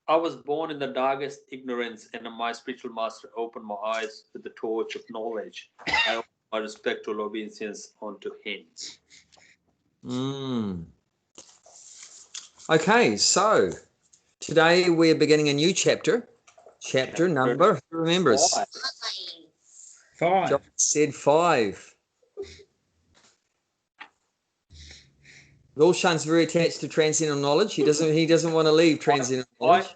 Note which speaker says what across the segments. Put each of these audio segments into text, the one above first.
Speaker 1: I was born in the darkest ignorance, and my spiritual master opened my eyes with the torch of knowledge. I offer my respectful obeisance unto him.
Speaker 2: Okay, so today we're beginning a new chapter. Chapter number, who remembers?
Speaker 3: 5.
Speaker 2: John said 5. Roshan's very attached to transcendental knowledge. He doesn't want to leave transcendental knowledge.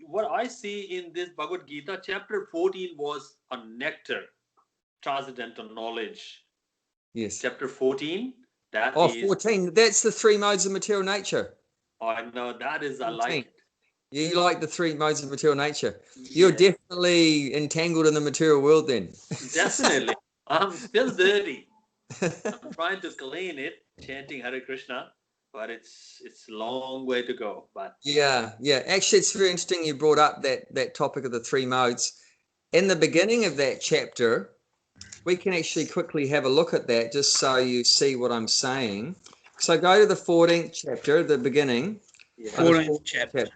Speaker 1: What I see in this Bhagavad Gita chapter 14 was a nectar, transcendental knowledge.
Speaker 2: Yes.
Speaker 1: Chapter 14. That
Speaker 2: Oh,
Speaker 1: is
Speaker 2: 14. That's the 3 modes of material nature.
Speaker 1: I know that is 14. I like it.
Speaker 2: You like the 3 modes of material nature.
Speaker 1: Yes.
Speaker 2: You're definitely entangled in the material world then.
Speaker 1: Definitely. I'm still dirty. I'm trying to clean it, chanting Hare Krishna, but it's a long way to go. But
Speaker 2: yeah. Actually, it's very interesting you brought up that topic of the 3 modes. In the beginning of that chapter, we can actually quickly have a look at that just so you see what I'm saying. So go to the 14th chapter, the beginning.
Speaker 3: Yeah. 14th chapter.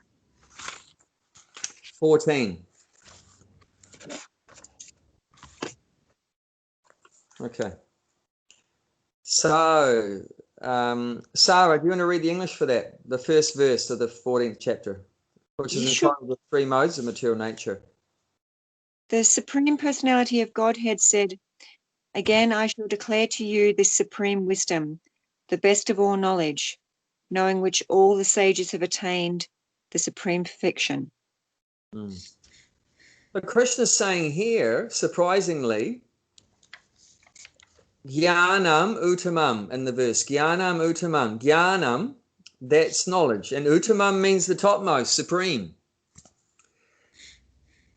Speaker 2: 14. Okay. So, Sarah, do you want to read the English for that? The first verse of the 14th chapter, which is entitled The 3 Modes of Material Nature.
Speaker 4: The Supreme Personality of Godhead said, "Again I shall declare to you this supreme wisdom, the best of all knowledge, knowing which all the sages have attained the supreme perfection."
Speaker 2: But Krishna's saying here, surprisingly, Jnanam Uttamam in the verse. Jnanam Uttamam. Jnanam, that's knowledge. And Uttamam means the topmost, supreme.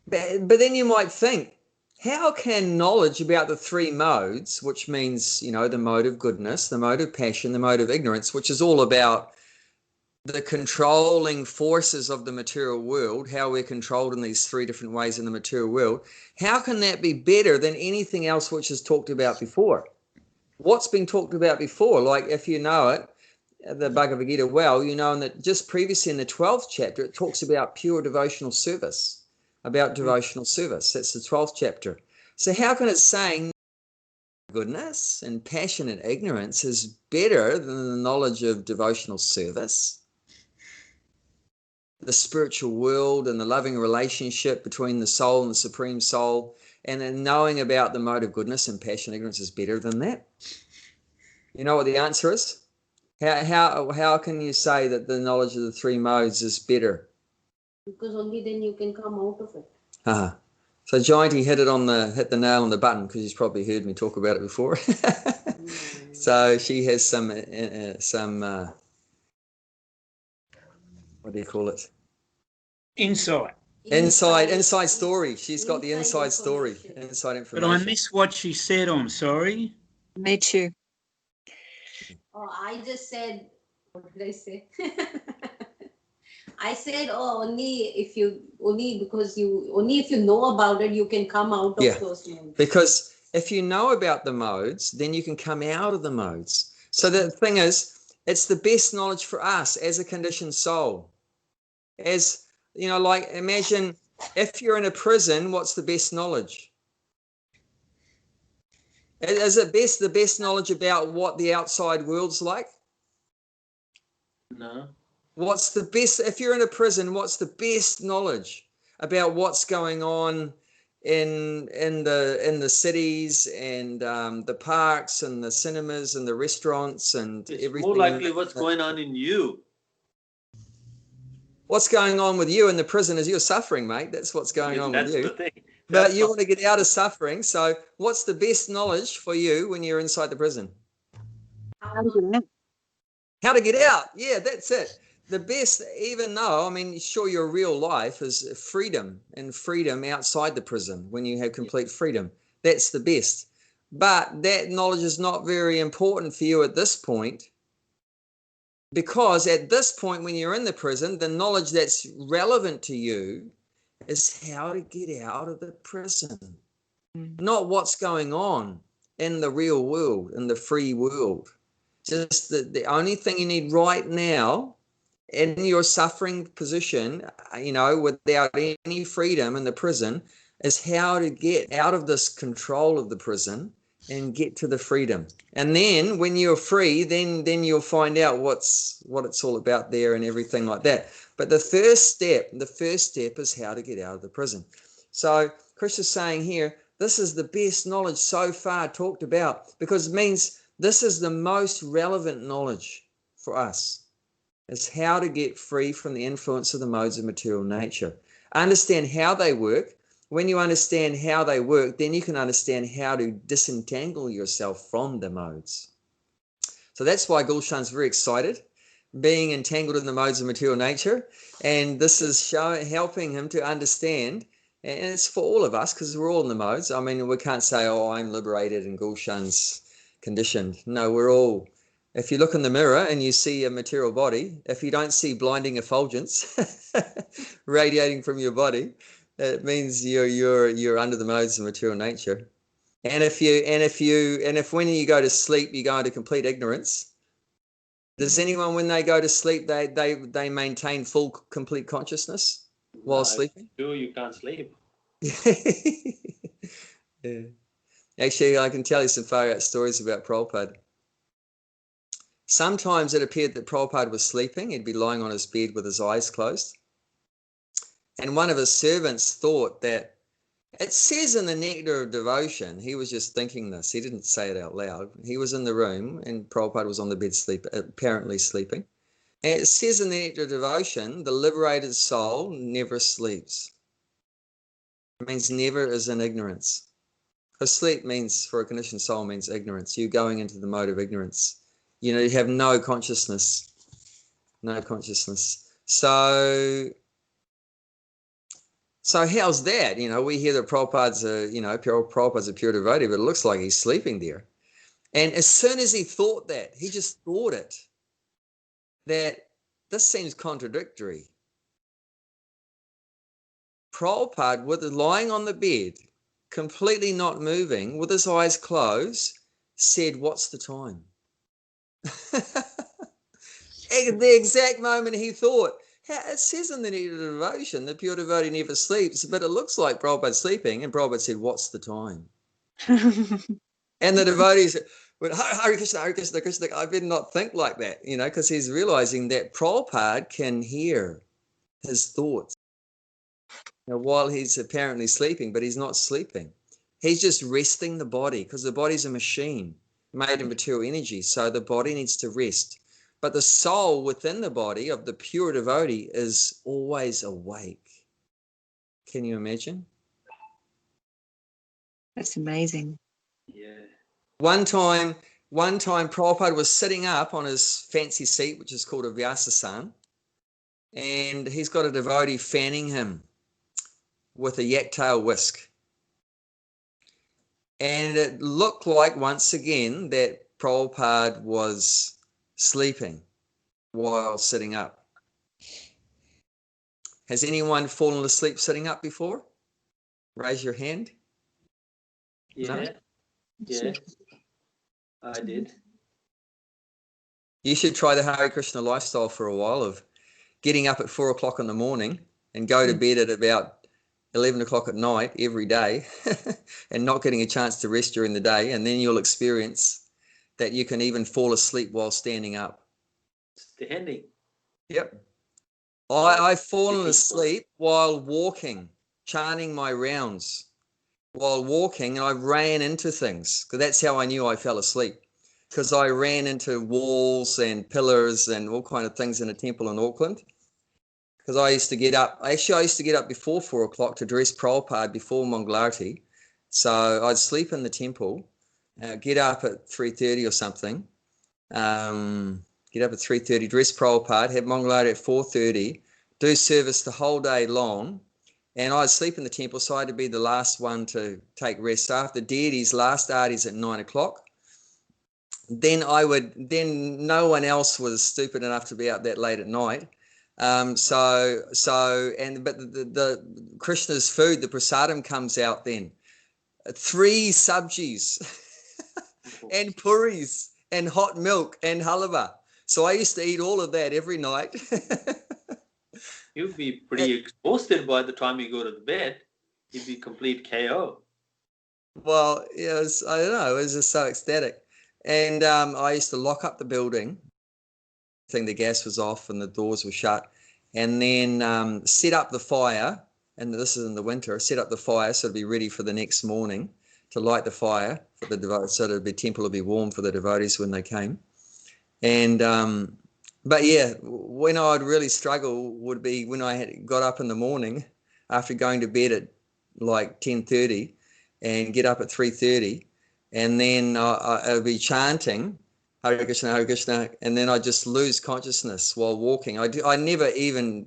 Speaker 2: But then you might think, how can knowledge about the 3 modes, which means, the mode of goodness, the mode of passion, the mode of ignorance, which is all about the controlling forces of the material world, how we're controlled in these 3 different ways in the material world, how can that be better than anything else which is talked about before? What's been talked about before? Like, if you know it, the Bhagavad Gita well, you know that just previously in the 12th chapter, it talks about pure devotional service, about devotional service. That's the 12th chapter. So how can it say goodness and passion and ignorance is better than the knowledge of devotional service? The spiritual world and the loving relationship between the soul and the supreme soul, and then knowing about the mode of goodness and passion and ignorance is better than that? You know what the answer is? How can you say that the knowledge of the 3 modes is better?
Speaker 5: Because only then you can come out of it.
Speaker 2: So Jayanti hit the nail on the button, because he's probably heard me talk about it before. So she has some what do you call it? Inside story. She's got the inside story, inside information.
Speaker 3: But I missed what she said. I'm sorry.
Speaker 4: Me too.
Speaker 5: Oh, I just said, what did I say? I said, only if you know about it, you can come out of those modes.
Speaker 2: Because if you know about the modes, then you can come out of the modes. So the thing is, it's the best knowledge for us as a conditioned soul. As like, imagine if you're in a prison, what's the best knowledge? Is it the best knowledge about what the outside world's like?
Speaker 1: No.
Speaker 2: What's the best, if you're in a prison, what's the best knowledge about what's going on in the cities and the parks and the cinemas and the restaurants and
Speaker 1: it's
Speaker 2: everything?
Speaker 1: More likely what's going on in you.
Speaker 2: What's going on with you in the prison is you're suffering, mate. That's what's going on with you.
Speaker 1: That's the thing.
Speaker 2: But you want to get out of suffering. So what's the best knowledge for you when you're inside the prison?
Speaker 4: How to get out.
Speaker 2: Yeah, that's it. The best, even though, sure, your real life is freedom, and freedom outside the prison when you have complete freedom. That's the best. But that knowledge is not very important for you at this point, because at this point when you're in the prison, the knowledge that's relevant to you is how to get out of the prison, not what's going on in the real world, in the free world. Just the only thing you need right now in your suffering position, without any freedom in the prison, is how to get out of this control of the prison and get to the freedom. And then when you're free, then you'll find out what it's all about there and everything like that. But the first step is how to get out of the prison. So Krishna's saying here, this is the best knowledge so far talked about, because it means this is the most relevant knowledge for us. Is how to get free from the influence of the modes of material nature. Understand how they work. When you understand how they work, then you can understand how to disentangle yourself from the modes. So that's why Gulshan's very excited, being entangled in the modes of material nature. And this is helping him to understand. And it's for all of us, because we're all in the modes. I mean, we can't say, oh, I'm liberated and Gulshan's conditioned. No, we're all. If you look in the mirror and you see a material body, if you don't see blinding effulgence radiating from your body, it means you're under the modes of material nature. And if when you go to sleep, you go into complete ignorance. Does anyone, when they go to sleep, they maintain full complete consciousness while sleeping?
Speaker 1: You can't sleep.
Speaker 2: Yeah. Actually, I can tell you some far out stories about Prabhupada. Sometimes it appeared that Prabhupada was sleeping. He'd be lying on his bed with his eyes closed. And one of his servants thought that, it says in the Nectar of Devotion, he was just thinking this. He didn't say it out loud. He was in the room and Prabhupada was on the bed apparently sleeping. And it says in the Nectar of Devotion, the liberated soul never sleeps. It means never is in ignorance. Because sleep means, for a conditioned soul, means ignorance. You're going into the mode of ignorance. You have no consciousness. No consciousness. So how's that? We hear that Prabhupada's a pure devotee, but it looks like he's sleeping there. And as soon as he thought that, he just thought it, that this seems contradictory. Prabhupada, lying on the bed, completely not moving, with his eyes closed, said, "What's the time?" At the exact moment he thought, it says in the Nectar of Devotion, the pure devotee never sleeps, but it looks like Prabhupada's sleeping, and Prabhupada said, "What's the time?" And the devotees went, "Hare Krishna, Hare Krishna, Krishna." I better not think like that, because he's realizing that Prabhupada can hear his thoughts while he's apparently sleeping, but he's not sleeping. He's just resting the body, because the body's a machine made of material energy, so the body needs to rest. But the soul within the body of the pure devotee is always awake. Can you imagine?
Speaker 4: That's amazing.
Speaker 1: Yeah.
Speaker 2: One time Prabhupada was sitting up on his fancy seat, which is called a Vyasasan, and he's got a devotee fanning him with a yak-tail whisk. And it looked like, once again, that Prabhupada was sleeping while sitting up. Has anyone fallen asleep sitting up before? Raise your hand.
Speaker 1: Yeah.
Speaker 2: No?
Speaker 1: Yeah. I did.
Speaker 2: You should try the Hare Krishna lifestyle for a while, of getting up at 4 o'clock in the morning and go to bed at about 11 o'clock at night every day and not getting a chance to rest during the day. And then you'll experience that you can even fall asleep while standing up.
Speaker 1: Standing.
Speaker 2: Yep. I've fallen asleep while walking, chanting my rounds while walking, and I ran into things, because that's how I knew I fell asleep, because I ran into walls and pillars and all kind of things in a temple in Auckland. Because I used to get up before 4 o'clock to dress Prabhupada before Mangalarti. So I'd sleep in the temple, get up at 3:30 or something, get up at 3:30, dress Prabhupada, have Mangalarti at 4:30, do service the whole day long, and I'd sleep in the temple, so I had to be the last one to take rest. So after deities, last artis at 9 o'clock, then no one else was stupid enough to be out that late at night. But the Krishna's food, the prasadam, comes out then. 3 sabjis and puris and hot milk and halava. So I used to eat all of that every night.
Speaker 1: You'd be pretty exhausted by the time you go to the bed. You'd be complete KO.
Speaker 2: Well, I don't know, it was just so ecstatic. And I used to lock up the building. I think the gas was off and the doors were shut. And then set up the fire, and this is in the winter, set up the fire so it'd be ready for the next morning to light the fire for the devotees, so the temple would be warm for the devotees when they came. And but yeah, when I'd really struggle would be when I got up in the morning after going to bed at like 10:30 and get up at 3:30, and then I would be chanting Hare Krishna, and then I just lose consciousness while walking. I never even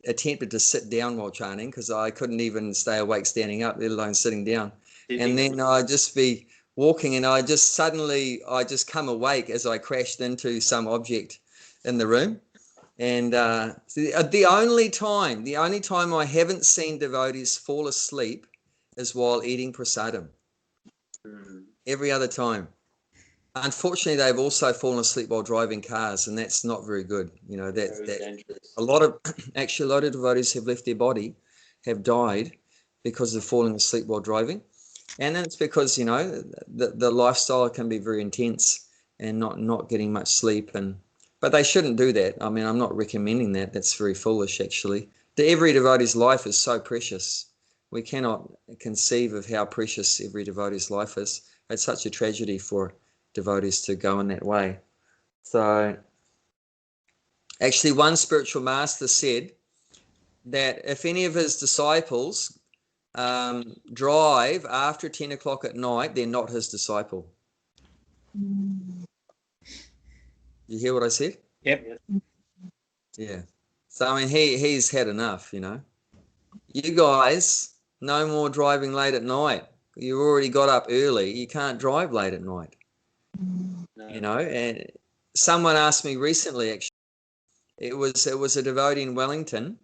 Speaker 2: attempted to sit down while chanting because I couldn't even stay awake standing up, let alone sitting down. And then I'd just be walking, and I just come awake as I crashed into some object in the room. And the only time I haven't seen devotees fall asleep is while eating prasadam. Every other time. Unfortunately, they've also fallen asleep while driving cars, and that's not very good. You know, a lot of devotees have left their body, have died because of falling asleep while driving. And then it's because, you know, the lifestyle can be very intense and not getting much sleep. But they shouldn't do that. I mean, I'm not recommending that. That's very foolish, actually. Every devotee's life is so precious. We cannot conceive of how precious every devotee's life is. It's such a tragedy for devotees to go in that way. So actually, one spiritual master said that if any of his disciples drive after 10 o'clock at night, they're not his disciple. You hear what I said?
Speaker 3: Yep.
Speaker 2: Yeah. So I mean, he's had enough, you know. You guys, no more driving late at night. You've already got up early. You can't drive late at night. No. You know, and someone asked me recently, actually, it was a devotee in Wellington,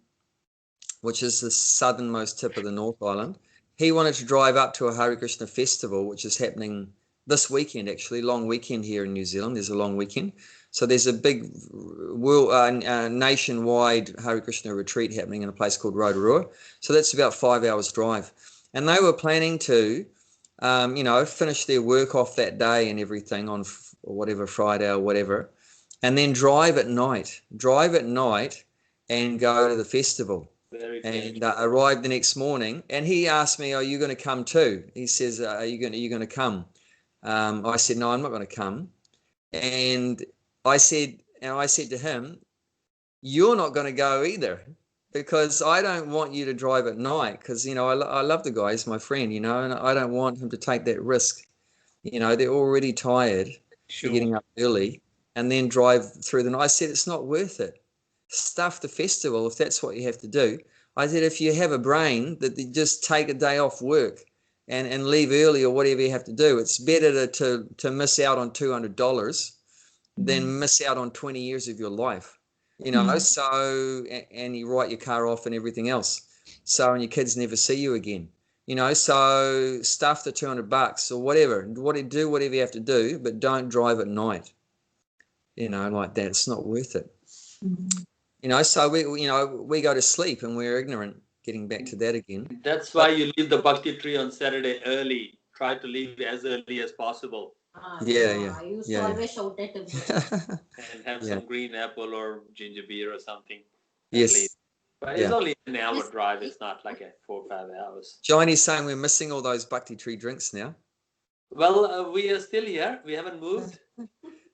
Speaker 2: which is the southernmost tip of the North Island. He wanted to drive up to a Hare Krishna festival, which is happening this weekend, actually, long weekend here in New Zealand. There's a long weekend. So there's a big nationwide Hare Krishna retreat happening in a place called Rotorua. So that's about 5 hours drive. And they were planning to, you know, finish their work off that day and everything on whatever Friday or whatever, and then drive at night and go to the festival. And arrived the next morning, and he asked me, "Are you going to come too?" He says, "Are you going to come?" I said, "No, I'm not going to come." And I said to him, "You're not going to go either, because I don't want you to drive at night, because, you know, I love the guy, he's my friend, you know, and I don't want him to take that risk. You know, they're already tired for getting up early and then drive through the night." I said, "It's not worth it. Stuff the festival if that's what you have to do." I said, "If you have a brain, that you just take a day off work and leave early or whatever you have to do. It's better to miss out on $200 than miss out on 20 years of your life, you know." So, and you write your car off and everything else. So, and your kids never see you again, you know. So stuff the $200 or whatever. Do whatever you have to do, but don't drive at night, you know, like that. It's not worth it. You know, so we go to sleep and we're ignorant. Getting back to that again.
Speaker 1: That's why you leave the bhakti tree on Saturday early. Try to leave as early as possible.
Speaker 2: Yeah.
Speaker 5: I used to always shout at him.
Speaker 1: And have some green apple or ginger beer or something.
Speaker 2: Yes.
Speaker 1: But it's only an hour drive. It's not like 4 or 5 hours.
Speaker 2: Johnny's saying we're missing all those bhakti tree drinks now.
Speaker 1: Well, we are still here. We haven't moved.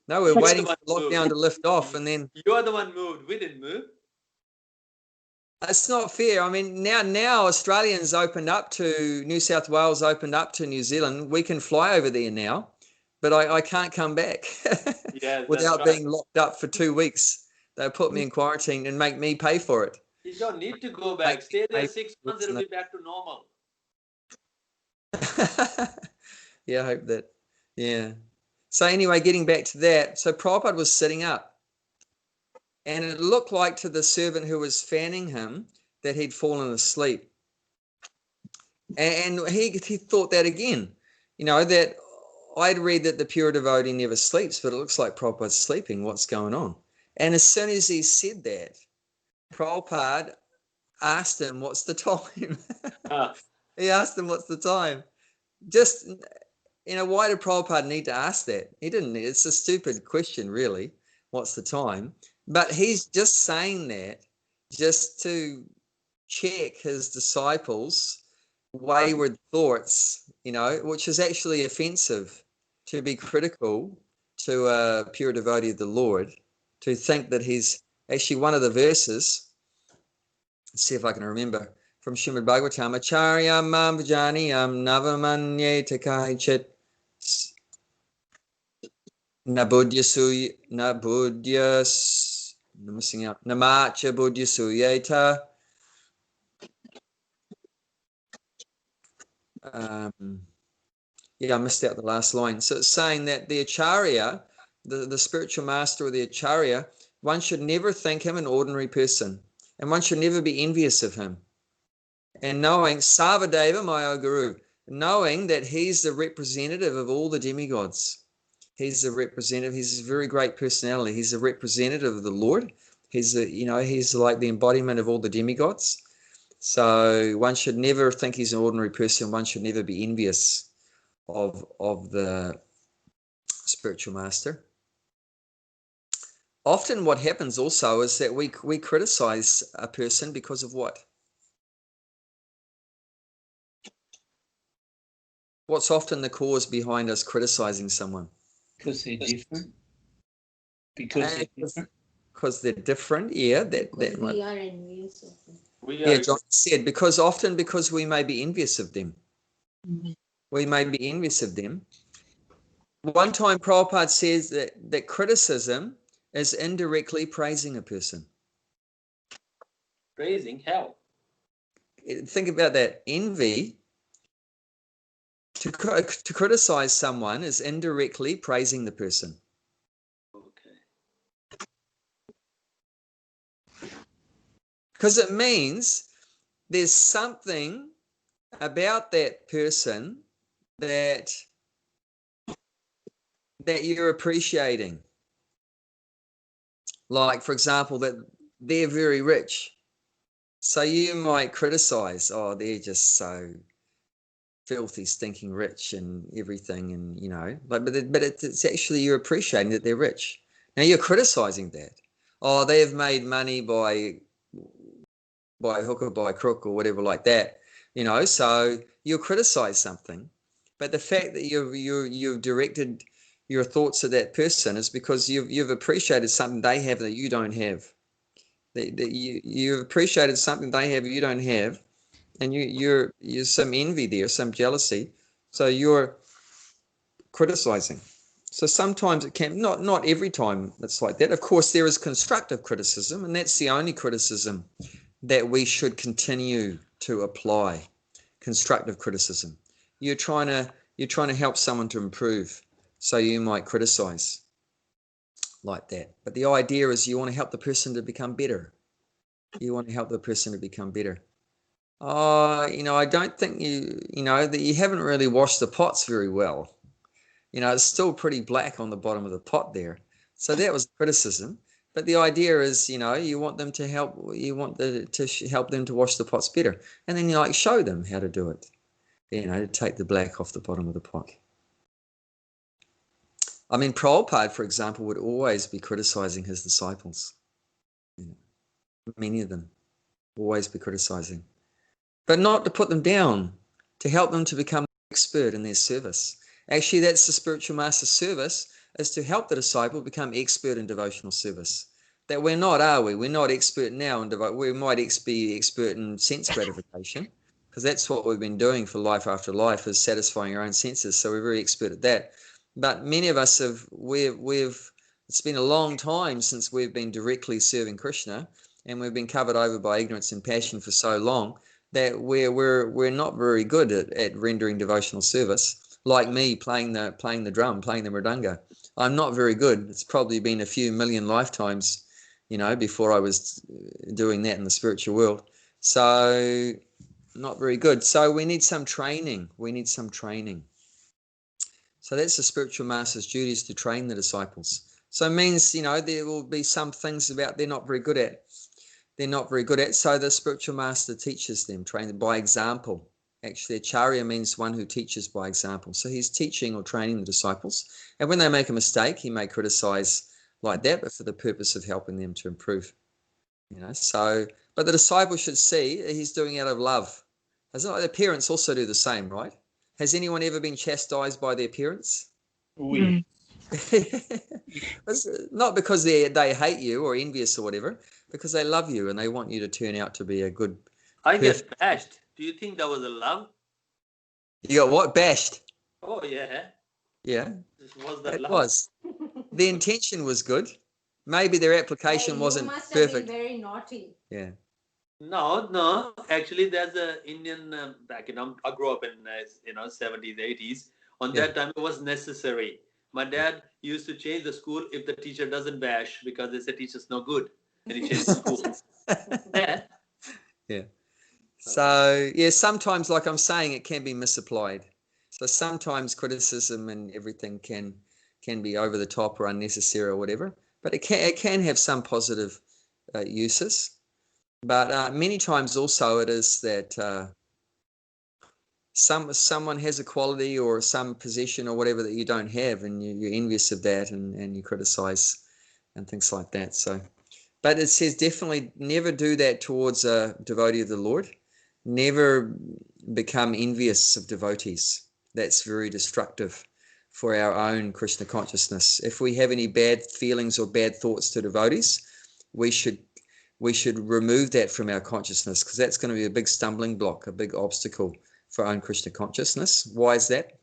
Speaker 2: No, we're waiting for lockdown to lift off, and then
Speaker 1: you're the one moved. We didn't move.
Speaker 2: It's not fair. I mean, now Australians opened up to New South Wales, opened up to New Zealand. We can fly over there now, but I can't come back without being locked up for 2 weeks. They put me in quarantine and make me pay for it.
Speaker 1: You don't need to go back. Stay there 6 months. It'll be back to normal.
Speaker 2: Yeah, I hope that. Yeah. So anyway, getting back to that. So Prabhupada was sitting up. And it looked like to the servant who was fanning him that he'd fallen asleep. And he thought that again, you know, that I'd read that the pure devotee never sleeps, but it looks like Prabhupada's sleeping. What's going on? And as soon as he said that, Prabhupada asked him, what's the time? He asked him, what's the time? Just, why did Prabhupada need to ask that? He didn't. It's a stupid question, really. What's the time? But he's just saying that just to check his disciples' wayward thoughts, which is actually offensive, to be critical to a pure devotee of the Lord, to think that he's actually one of the verses. Let's see if I can remember from Srimad Bhagavatam. Acharyam mam vajaniyam navamanye takaichit nabudyasuy nabudyas. I'm missing out. Namacha budyasuyeta. I missed out the last line. So it's saying that the Acharya, the spiritual master or the Acharya, one should never think him an ordinary person, and one should never be envious of him. And knowing Sarvadeva Maya Guru, knowing that he's the representative of all the demigods. He's the representative. He's a very great personality. He's a representative of the Lord. He's like the embodiment of all the demigods. So one should never think he's an ordinary person. One should never be envious of the spiritual master. Often what happens also is that we criticize a person because of what? What's often the cause behind us criticizing someone?
Speaker 3: Because they're different. Because
Speaker 2: they're different. Yeah, that one.
Speaker 5: We are envious of them.
Speaker 2: Yeah, John said because we may be envious of them. We may be envious of them. One time Prabhupada says that criticism is indirectly praising a person.
Speaker 1: Praising how?
Speaker 2: Think about that. Envy, to criticize someone is indirectly praising the person.
Speaker 1: Okay.
Speaker 2: Because it means there's something about that person that you're appreciating. Like, for example, that they're very rich. So you might criticize, oh, they're just so filthy, stinking rich and everything. And, but it's actually you're appreciating that they're rich. Now you're criticizing that. Oh, they have made money by hook or by crook or whatever like that. So you'll criticize something. But the fact that you've directed your thoughts at that person is because you've appreciated something they have that you don't have. That you've appreciated something they have you don't have, and you're some envy there, some jealousy. So you're criticizing. So sometimes it can, not every time it's like that. Of course, there is constructive criticism, and that's the only criticism that we should continue to apply. Constructive criticism. You're trying to help someone to improve, so you might criticize like that. But the idea is you want to help the person to become better. You want to help the person to become better. I don't think that you haven't really washed the pots very well. It's still pretty black on the bottom of the pot there. So that was criticism. But the idea is, you want them to help. You want to help them to wash the pots better, and then you show them how to do it. To take the black off the bottom of the pot. I mean, Prabhupada, for example, would always be criticizing his disciples. Many of them always be criticizing, but not to put them down, to help them to become expert in their service. Actually, that's the spiritual master's service, is to help the disciple become expert in devotional service. That we're not, are we? We're not expert now in devotion. We might be expert in sense gratification, because that's what we've been doing for life after life, is satisfying our own senses. So we're very expert at that. But many of us it's been a long time since we've been directly serving Krishna, and we've been covered over by ignorance and passion for so long that we're not very good at rendering devotional service. Like me playing the drum, playing the mridanga. I'm not very good. It's probably been a few million lifetimes, before I was doing that in the spiritual world. So not very good. So we need some training. So that's the spiritual master's duty, is to train the disciples So it means, there will be some things about they're not very good at. So the spiritual master teaches them, trains them by example. Actually, acharya means one who teaches by example. So he's teaching or training the disciples. And when they make a mistake, he may criticize like that, but for the purpose of helping them to improve. But the disciple should see he's doing it out of love. It's not like the parents also do the same, right? Has anyone ever been chastised by their parents?
Speaker 3: Oui.
Speaker 2: It's not because they hate you or envious or whatever, because they love you and they want you to turn out to be a good.
Speaker 1: I get bashed. Do you think that was a love?
Speaker 2: You got what? Bashed?
Speaker 1: Oh, yeah.
Speaker 2: Yeah.
Speaker 1: Was that
Speaker 2: It
Speaker 1: love?
Speaker 2: was. The intention was good. Maybe their application wasn't
Speaker 5: you must have
Speaker 2: perfect.
Speaker 5: been very naughty.
Speaker 2: Yeah.
Speaker 1: No. Actually, there's an Indian back. I grew up in 70s, 80s. On that time, it was necessary. My dad used to change the school if the teacher doesn't bash because they said teacher's no good, and he changed the school. Yeah.
Speaker 2: Yeah. So sometimes, like I'm saying, it can be misapplied. So sometimes criticism and everything can be over the top or unnecessary or whatever. But it can have some positive uses. But many times also it is that someone has a quality or some possession or whatever that you don't have, and you're envious of that, and you criticize and things like that. So, but it says definitely never do that towards a devotee of the Lord. Never become envious of devotees. That's very destructive for our own Krishna consciousness. If we have any bad feelings or bad thoughts to devotees, we should remove that from our consciousness, because that's going to be a big stumbling block, a big obstacle for our own Krishna consciousness. Why is that?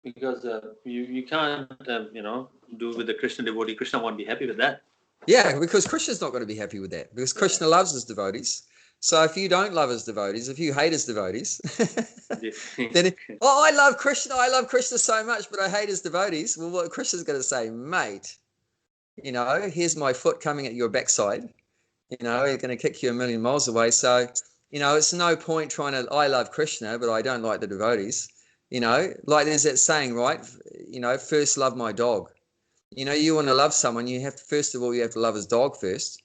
Speaker 1: Because you can't do with the Krishna devotee. Krishna won't be happy with that.
Speaker 2: Yeah, because Krishna's not going to be happy with that, because Krishna loves his devotees. So if you don't love his devotees, if you hate his devotees, then I love Krishna so much, but I hate his devotees. Well, what Krishna's going to say, mate, here's my foot coming at your backside. He's going to kick you a million miles away. So, it's no point trying to, I love Krishna, but I don't like the devotees. Like there's that saying, right? First love my dog. You want to love someone, first of all, you have to love his dog first.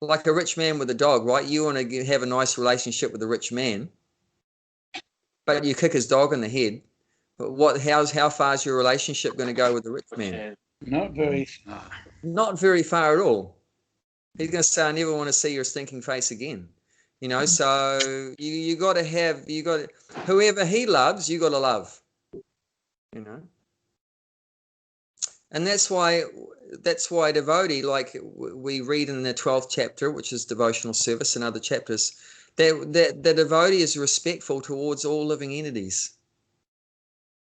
Speaker 2: Like a rich man with a dog, right? You want to have a nice relationship with a rich man, but you kick his dog in the head. But how far is your relationship going to go with the rich man?
Speaker 3: Not very far.
Speaker 2: Not very far at all. He's going to say, I never want to see your stinking face again. So you got to whoever he loves, you got to love. And that's why devotee, like we read in the 12th chapter, which is devotional service, and other chapters, that the devotee is respectful towards all living entities.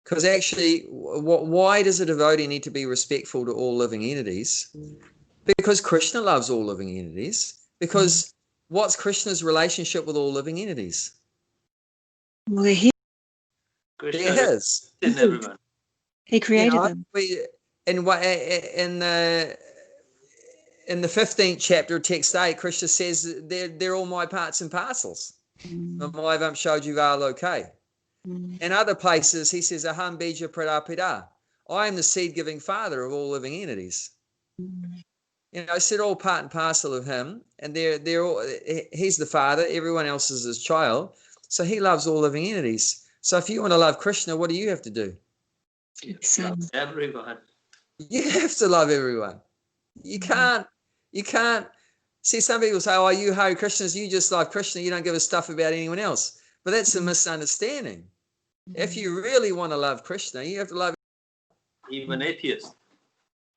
Speaker 2: Because actually, why does a devotee need to be respectful to all living entities? Because Krishna loves all living entities. Because what's Krishna's relationship with all living entities?
Speaker 4: Well, they're his.
Speaker 1: Krishna
Speaker 2: They're his.
Speaker 1: in everyone.
Speaker 4: He created them.
Speaker 2: In the 15th chapter, text 8, Krishna says they're all my parts and parcels. Maivam Shojiva Loke. In other places, he says, Aham Bija Pradapida. I am the seed-giving father of all living entities. I said all part and parcel of him, and they're all. He's the father. Everyone else is his child. So he loves all living entities. So if you want to love Krishna, what do you have to do?
Speaker 1: Love everyone.
Speaker 2: You have to love everyone. You can't. See, some people say, "Oh, you Hare Krishnas, you just love Krishna. You don't give a stuff about anyone else." But that's a misunderstanding. If you really want to love Krishna, you have to love
Speaker 1: Even atheists.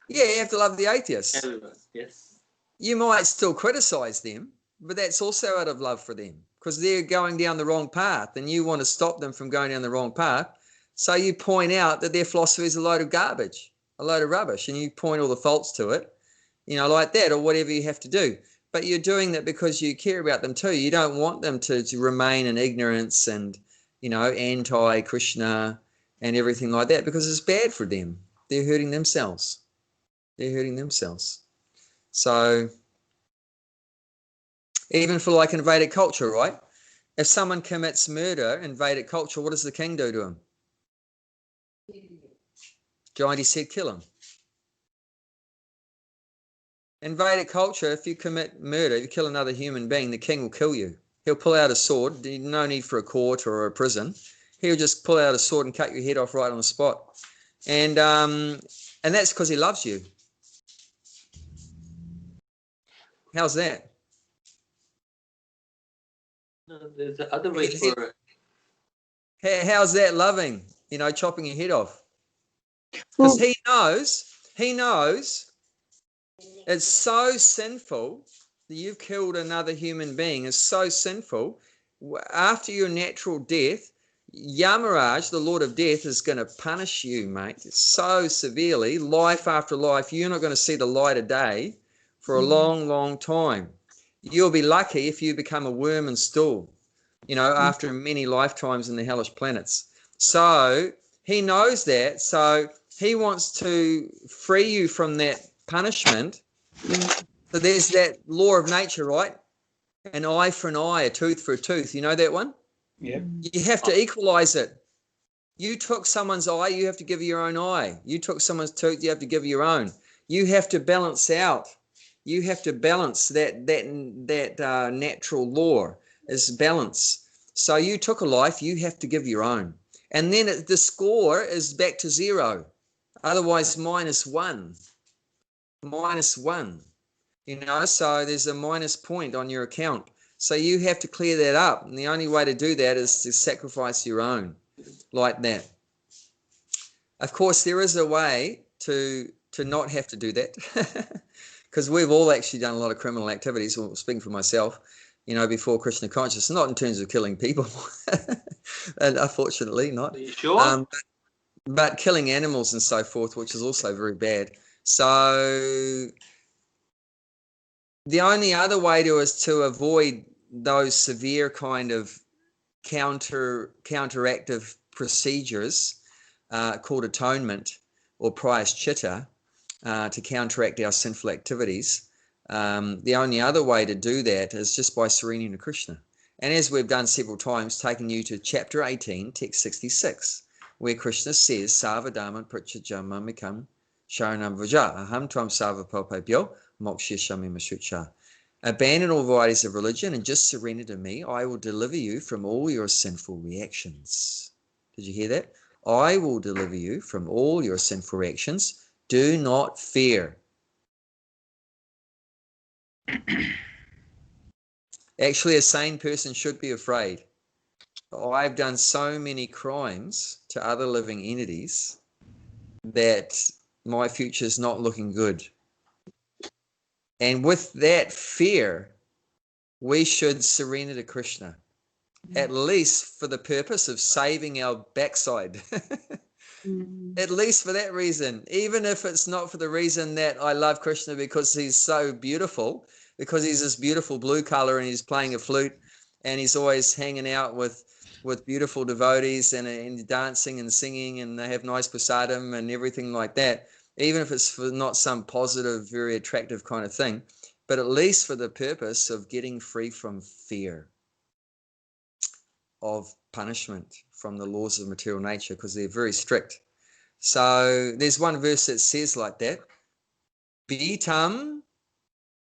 Speaker 2: Yeah, you have to love the atheists.
Speaker 1: Everyone. Yes.
Speaker 2: You might still criticize them, but that's also out of love for them, because they're going down the wrong path, and you want to stop them from going down the wrong path. So you point out that their philosophy is a load of garbage, a load of rubbish, and you point all the faults to it, like that, or whatever you have to do. But you're doing that because you care about them too. You don't want them to remain in ignorance and, anti-Krishna and everything like that, because it's bad for them. They're hurting themselves. So even for like in Vedic culture, right? If someone commits murder in Vedic culture, what does the king do to him? Giant said, kill him. In Vedic culture, if you commit murder, if you kill another human being, the king will kill you. He'll pull out a sword. No need for a court or a prison. He'll just pull out a sword and cut your head off right on the spot. And that's because he loves you. How's that?
Speaker 1: No, there's other ways for it.
Speaker 2: How's that loving? You know, chopping your head off. Because he knows it's so sinful that you've killed another human being. It's so sinful. After your natural death, Yamaraj, the Lord of Death, is going to punish you, mate, so severely, life after life. You're not going to see the light of day for a long, long time. You'll be lucky if you become a worm and stool, you know, after many lifetimes in the hellish planets. So he knows that. So he wants to free you from that punishment. So there's that law of nature, right? An eye for an eye, a tooth for a tooth. You know that one?
Speaker 3: Yeah.
Speaker 2: You have to equalize it. You took someone's eye, you have to give your own eye. You took someone's tooth, you have to give your own. You have to balance out. You have to balance that natural law is balance. So you took a life, you have to give your own. And then the score is back to zero. Otherwise, -1. -1. You know, so there's a minus point on your account. So you have to clear that up. And the only way to do that is to sacrifice your own like that. Of course, there is a way to not have to do that. Because we've all actually done a lot of criminal activities, well, speaking for myself, you know, before Krishna consciousness, not in terms of killing people, and unfortunately not.
Speaker 1: Are you sure?
Speaker 2: But killing animals and so forth, which is also very bad. So the only other way is to avoid those severe kind of counteractive procedures called atonement or prayaschitta to counteract our sinful activities. The only other way to do that is just by surrendering to Krishna. And as we've done several times, taking you to chapter 18, text 66, where Krishna says, Sarvadharman prachajama mikam sharanam vaja aham tvam sarvapapabhyo mokshishami mashucha. Abandon all varieties of religion and just surrender to me. I will deliver you from all your sinful reactions. Did you hear that? I will deliver you from all your sinful reactions. Do not fear. Actually, a sane person should be afraid. I've done so many crimes to other living entities that my future is not looking good. And with that fear, we should surrender to Krishna, at least for the purpose of saving our backside. At least for that reason, even if it's not for the reason that I love Krishna because he's so beautiful, because he's this beautiful blue color and he's playing a flute and he's always hanging out with beautiful devotees and dancing and singing and they have nice prasadam and everything like that. Even if it's for not some positive, very attractive kind of thing, but at least for the purpose of getting free from fear of punishment from the laws of material nature, because they're very strict. So there's one verse that says like that, Bitam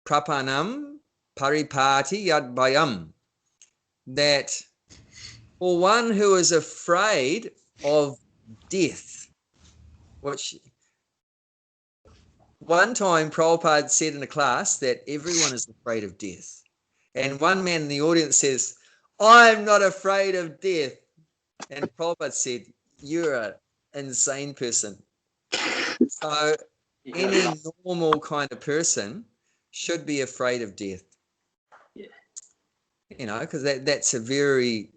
Speaker 2: prapanam paripati yadbayam, that for one who is afraid of death, which one time Prabhupada said in a class that everyone is afraid of death. And one man in the audience says, I'm not afraid of death. And Prabhupada said, you're an insane person. So any normal kind of person should be afraid of death.
Speaker 1: Yeah.
Speaker 2: You know, because that's a very...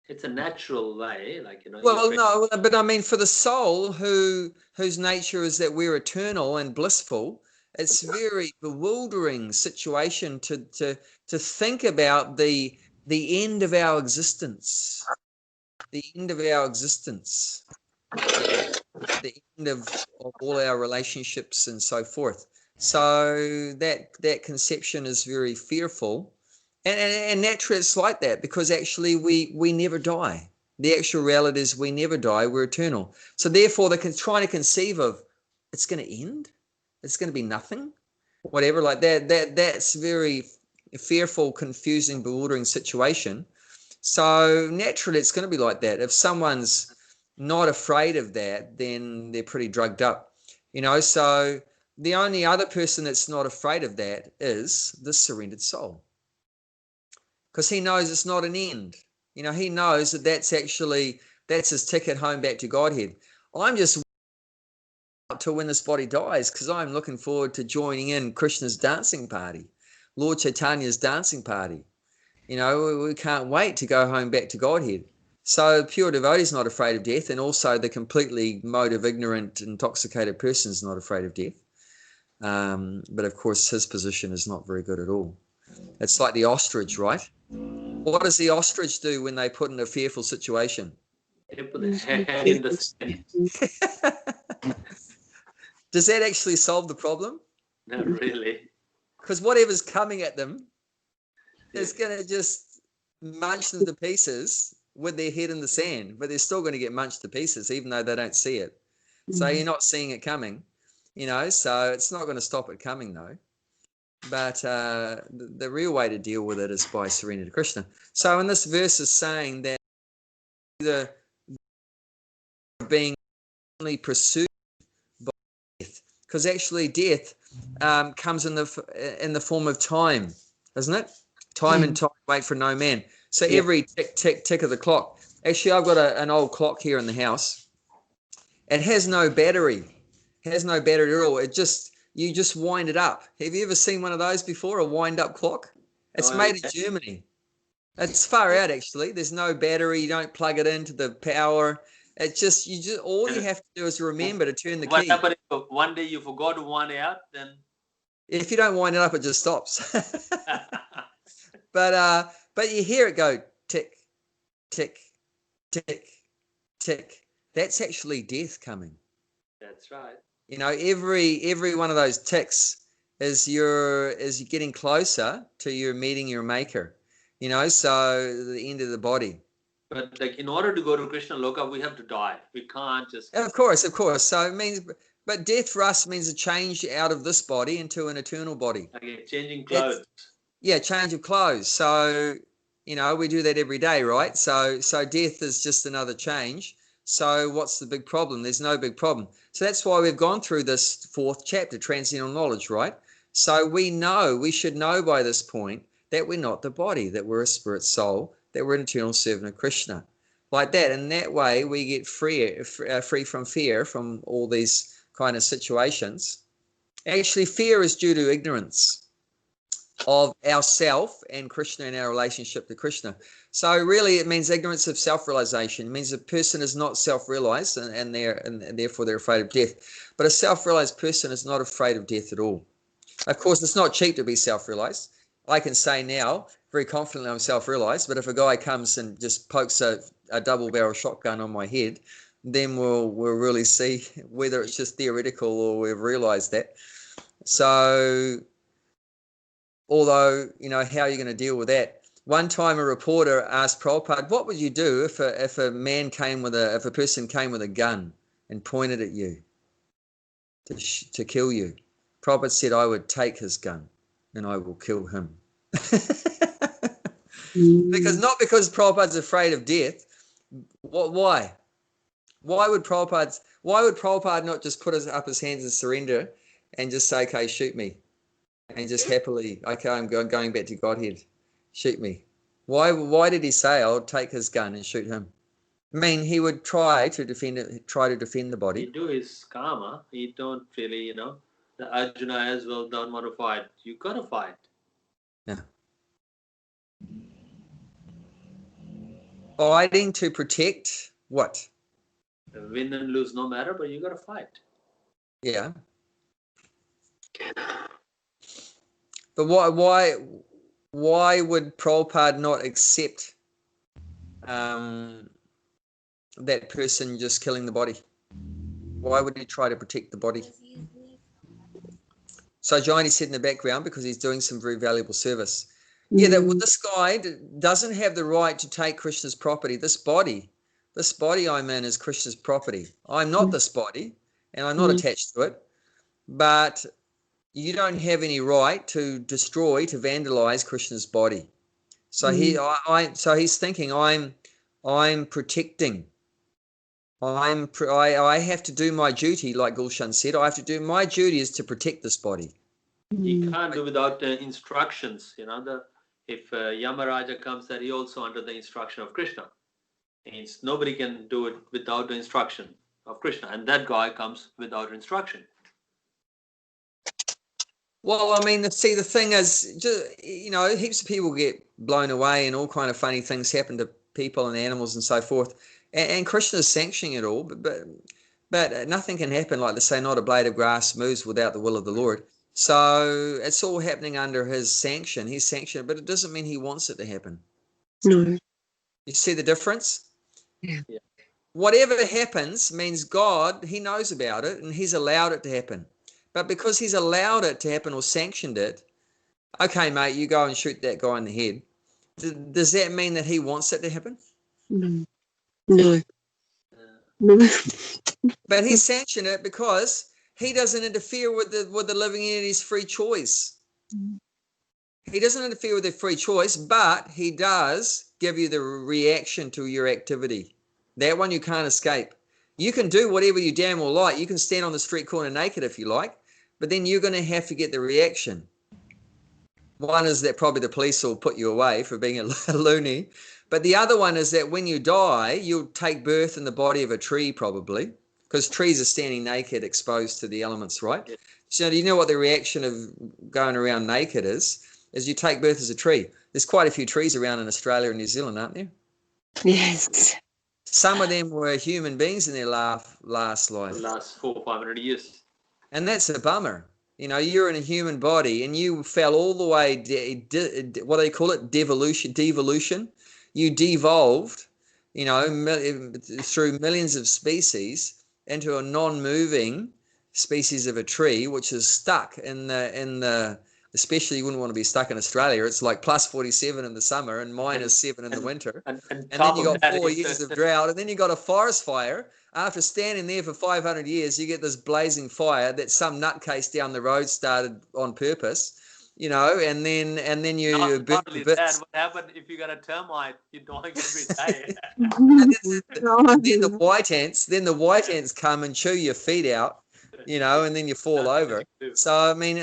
Speaker 1: it's a natural way, like, you know.
Speaker 2: Well, no, but I mean, for the soul whose nature is that we're eternal and blissful, it's a very bewildering situation to think about the end of our existence, the end of our existence, the end of all our relationships and so forth. So that conception is very fearful. And naturally it's like that because actually we never die. The actual reality is we never die, we're eternal. So therefore they're trying to conceive of it's going to end, it's going to be nothing, whatever, like that's very fearful, confusing, bewildering situation. So naturally it's going to be like that. If someone's not afraid of that, then they're pretty drugged up, so the only other person that's not afraid of that is the surrendered soul, because he knows it's not an end. He knows that that's his ticket home back to Godhead. I'm just till when this body dies, because I'm looking forward to joining in Krishna's dancing party, Lord Chaitanya's dancing party. We can't wait to go home back to Godhead. So pure devotee is not afraid of death, and also the completely motive, ignorant, intoxicated person is not afraid of death. But of course, his position is not very good at all. It's like the ostrich, right? What does the ostrich do when they put in a fearful situation?
Speaker 1: They put their head in the sand.
Speaker 2: Does that actually solve the problem?
Speaker 1: Not really.
Speaker 2: Because whatever's coming at them is going to just munch them to pieces with their head in the sand, but they're still going to get munched to pieces, even though they don't see it. So you're not seeing it coming, so it's not going to stop it coming, though. But the real way to deal with it is by surrender to Krishna. So in this verse is saying that the being only pursued by death, because actually death comes in the form of time, doesn't it? Time and time wait for no man. So every tick, tick, tick of the clock. Actually, I've got an old clock here in the house. It has no battery. It has no battery at all. You just wind it up. Have you ever seen one of those before, a wind-up clock? It's made in Germany. It's far out, actually. There's no battery. You don't plug it into the power. All you have to do is remember to turn the key.
Speaker 1: What happened if one day you forgot to wind it out? Then
Speaker 2: if you don't wind it up, it just stops. But you hear it go tick, tick, tick, tick. That's actually death coming.
Speaker 1: That's right.
Speaker 2: Every one of those ticks is you're getting closer to your meeting your maker. So the end of the body.
Speaker 1: But in order to go to Krishna Loka, we have to die. We can't just.
Speaker 2: Of course. So it means, but death for us means a change out of this body into an eternal body.
Speaker 1: Okay, changing clothes.
Speaker 2: Change of clothes. So we do that every day, right? So death is just another change. So what's the big problem? There's no big problem. So that's why we've gone through this 4th chapter, transcendental knowledge, right? So we should know by this point that we're not the body, that we're a spirit soul, that we're an eternal servant of Krishna. Like that. And that way we get free from fear, from all these kind of situations. Actually, fear is due to ignorance of ourself and Krishna and our relationship to Krishna. So really it means ignorance of self-realization. It means a person is not self-realized and therefore they're afraid of death. But a self-realized person is not afraid of death at all. Of course, it's not cheap to be self-realized. I can say now very confidently I'm self-realized, but if a guy comes and just pokes a double-barrel shotgun on my head, then we'll really see whether it's just theoretical or we've realized that. So although, how are you going to deal with that? One time a reporter asked Prabhupada, what would you do if a person came with a gun and pointed at you to kill you? Prabhupada said, I would take his gun and I will kill him. Not because Prabhupada's afraid of death. Why? Why would Prabhupada not just put up his hands and surrender and just say, okay, shoot me? And just happily, okay, I'm going back to Godhead. Shoot me. Why did he say I'll take his gun and shoot him? I mean, he would try to defend the body.
Speaker 1: He do his karma. He don't really, the Arjuna as well don't want to fight. You gotta fight.
Speaker 2: Yeah. Fighting to protect what?
Speaker 1: Win and lose no matter, but you gotta fight.
Speaker 2: Yeah. But why would Prabhupada not accept that person just killing the body? Why would he try to protect the body? So Johnny said in the background, because he's doing some very valuable service. Yeah, this guy doesn't have the right to take Krishna's property. This body this body I'm in is Krishna's property. I'm not this body, and I'm not attached to it. But you don't have any right to destroy, to vandalize Krishna's body. So he's thinking, I'm protecting. I have to do my duty, like Gulshan said. I have to do my duty is to protect this body.
Speaker 1: You can't do without instructions. If Yamaraja comes, that he also under the instruction of Krishna. Means nobody can do it without the instruction of Krishna, and that guy comes without instruction.
Speaker 2: Well, I mean, see, the thing is, heaps of people get blown away, and all kind of funny things happen to people and animals and so forth. And Krishna's sanctioning it all, but nothing can happen, like they say, not a blade of grass moves without the will of the Lord. So it's all happening under his sanction. He's sanctioned it, but it doesn't mean he wants it to happen.
Speaker 4: No.
Speaker 2: You see the difference?
Speaker 4: Yeah.
Speaker 2: Whatever happens means God, he knows about it, and he's allowed it to happen. But because he's allowed it to happen or sanctioned it, okay, mate, you go and shoot that guy in the head. Does that mean that he wants it to happen?
Speaker 4: No. No. No.
Speaker 2: But he sanctioned it because he doesn't interfere with the living entity's free choice. He doesn't interfere with their free choice, but he does give you the reaction to your activity. That one you can't escape. You can do whatever you damn well like. You can stand on the street corner naked if you like, but then you're going to have to get the reaction. One is that probably the police will put you away for being a loony. But the other one is that when you die, you'll take birth in the body of a tree probably, because trees are standing naked, exposed to the elements, right? Yeah. So do you know what the reaction of going around naked is you take birth as a tree. There's quite a few trees around in Australia and New Zealand, aren't there?
Speaker 4: Yes.
Speaker 2: Some of them were human beings in their last life.
Speaker 1: The last 400 or 500 years.
Speaker 2: And that's a bummer. You're in a human body and you fell all the way, what do they call it? Devolution. You devolved, through millions of species into a non-moving species of a tree, which is stuck in the especially you wouldn't want to be stuck in Australia. It's like plus 47 in the summer and minus 7 in the winter. And then you got 4 years of drought, and then you got a forest fire. After standing there for 500 years, you get this blazing fire that some nutcase down the road started on purpose, and then you
Speaker 1: not only that, what happened if you got a termite, you're dying every day.
Speaker 2: Then the white ants come and chew your feet out, and then you fall over. So I mean,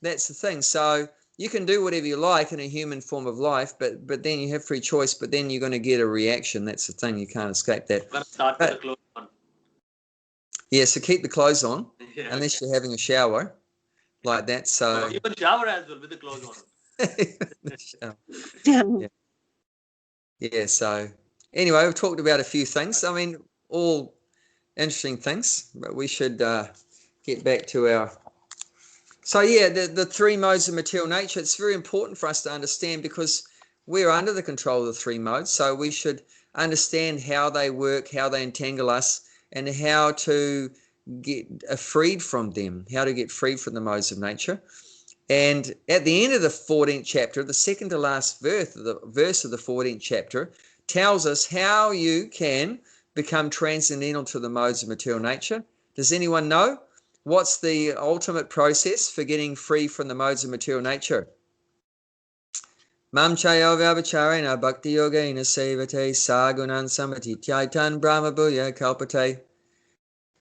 Speaker 2: that's the thing. So you can do whatever you like in a human form of life, but then you have free choice, but then you're going to get a reaction. That's the thing. You can't escape that.
Speaker 1: Start with the clothes on.
Speaker 2: Yeah, so keep the clothes on, unless you're having a shower like that. So
Speaker 1: even shower as well with the clothes on.
Speaker 2: Yeah, so anyway, we've talked about a few things. I mean, all interesting things, but we should get back to our... So yeah, the three modes of material nature, it's very important for us to understand because we're under the control of the three modes. So we should understand how they work, how they entangle us, and how to get freed from them, how to get freed from the modes of nature. And at the end of the 14th chapter, the second to last verse of the 14th chapter tells us how you can become transcendental to the modes of material nature. Does anyone know? What's the ultimate process for getting free from the modes of material nature? Mam chayo vyabacharena bhakti yogena sevate sagunan samatityaitan brahma bhuya kalpate.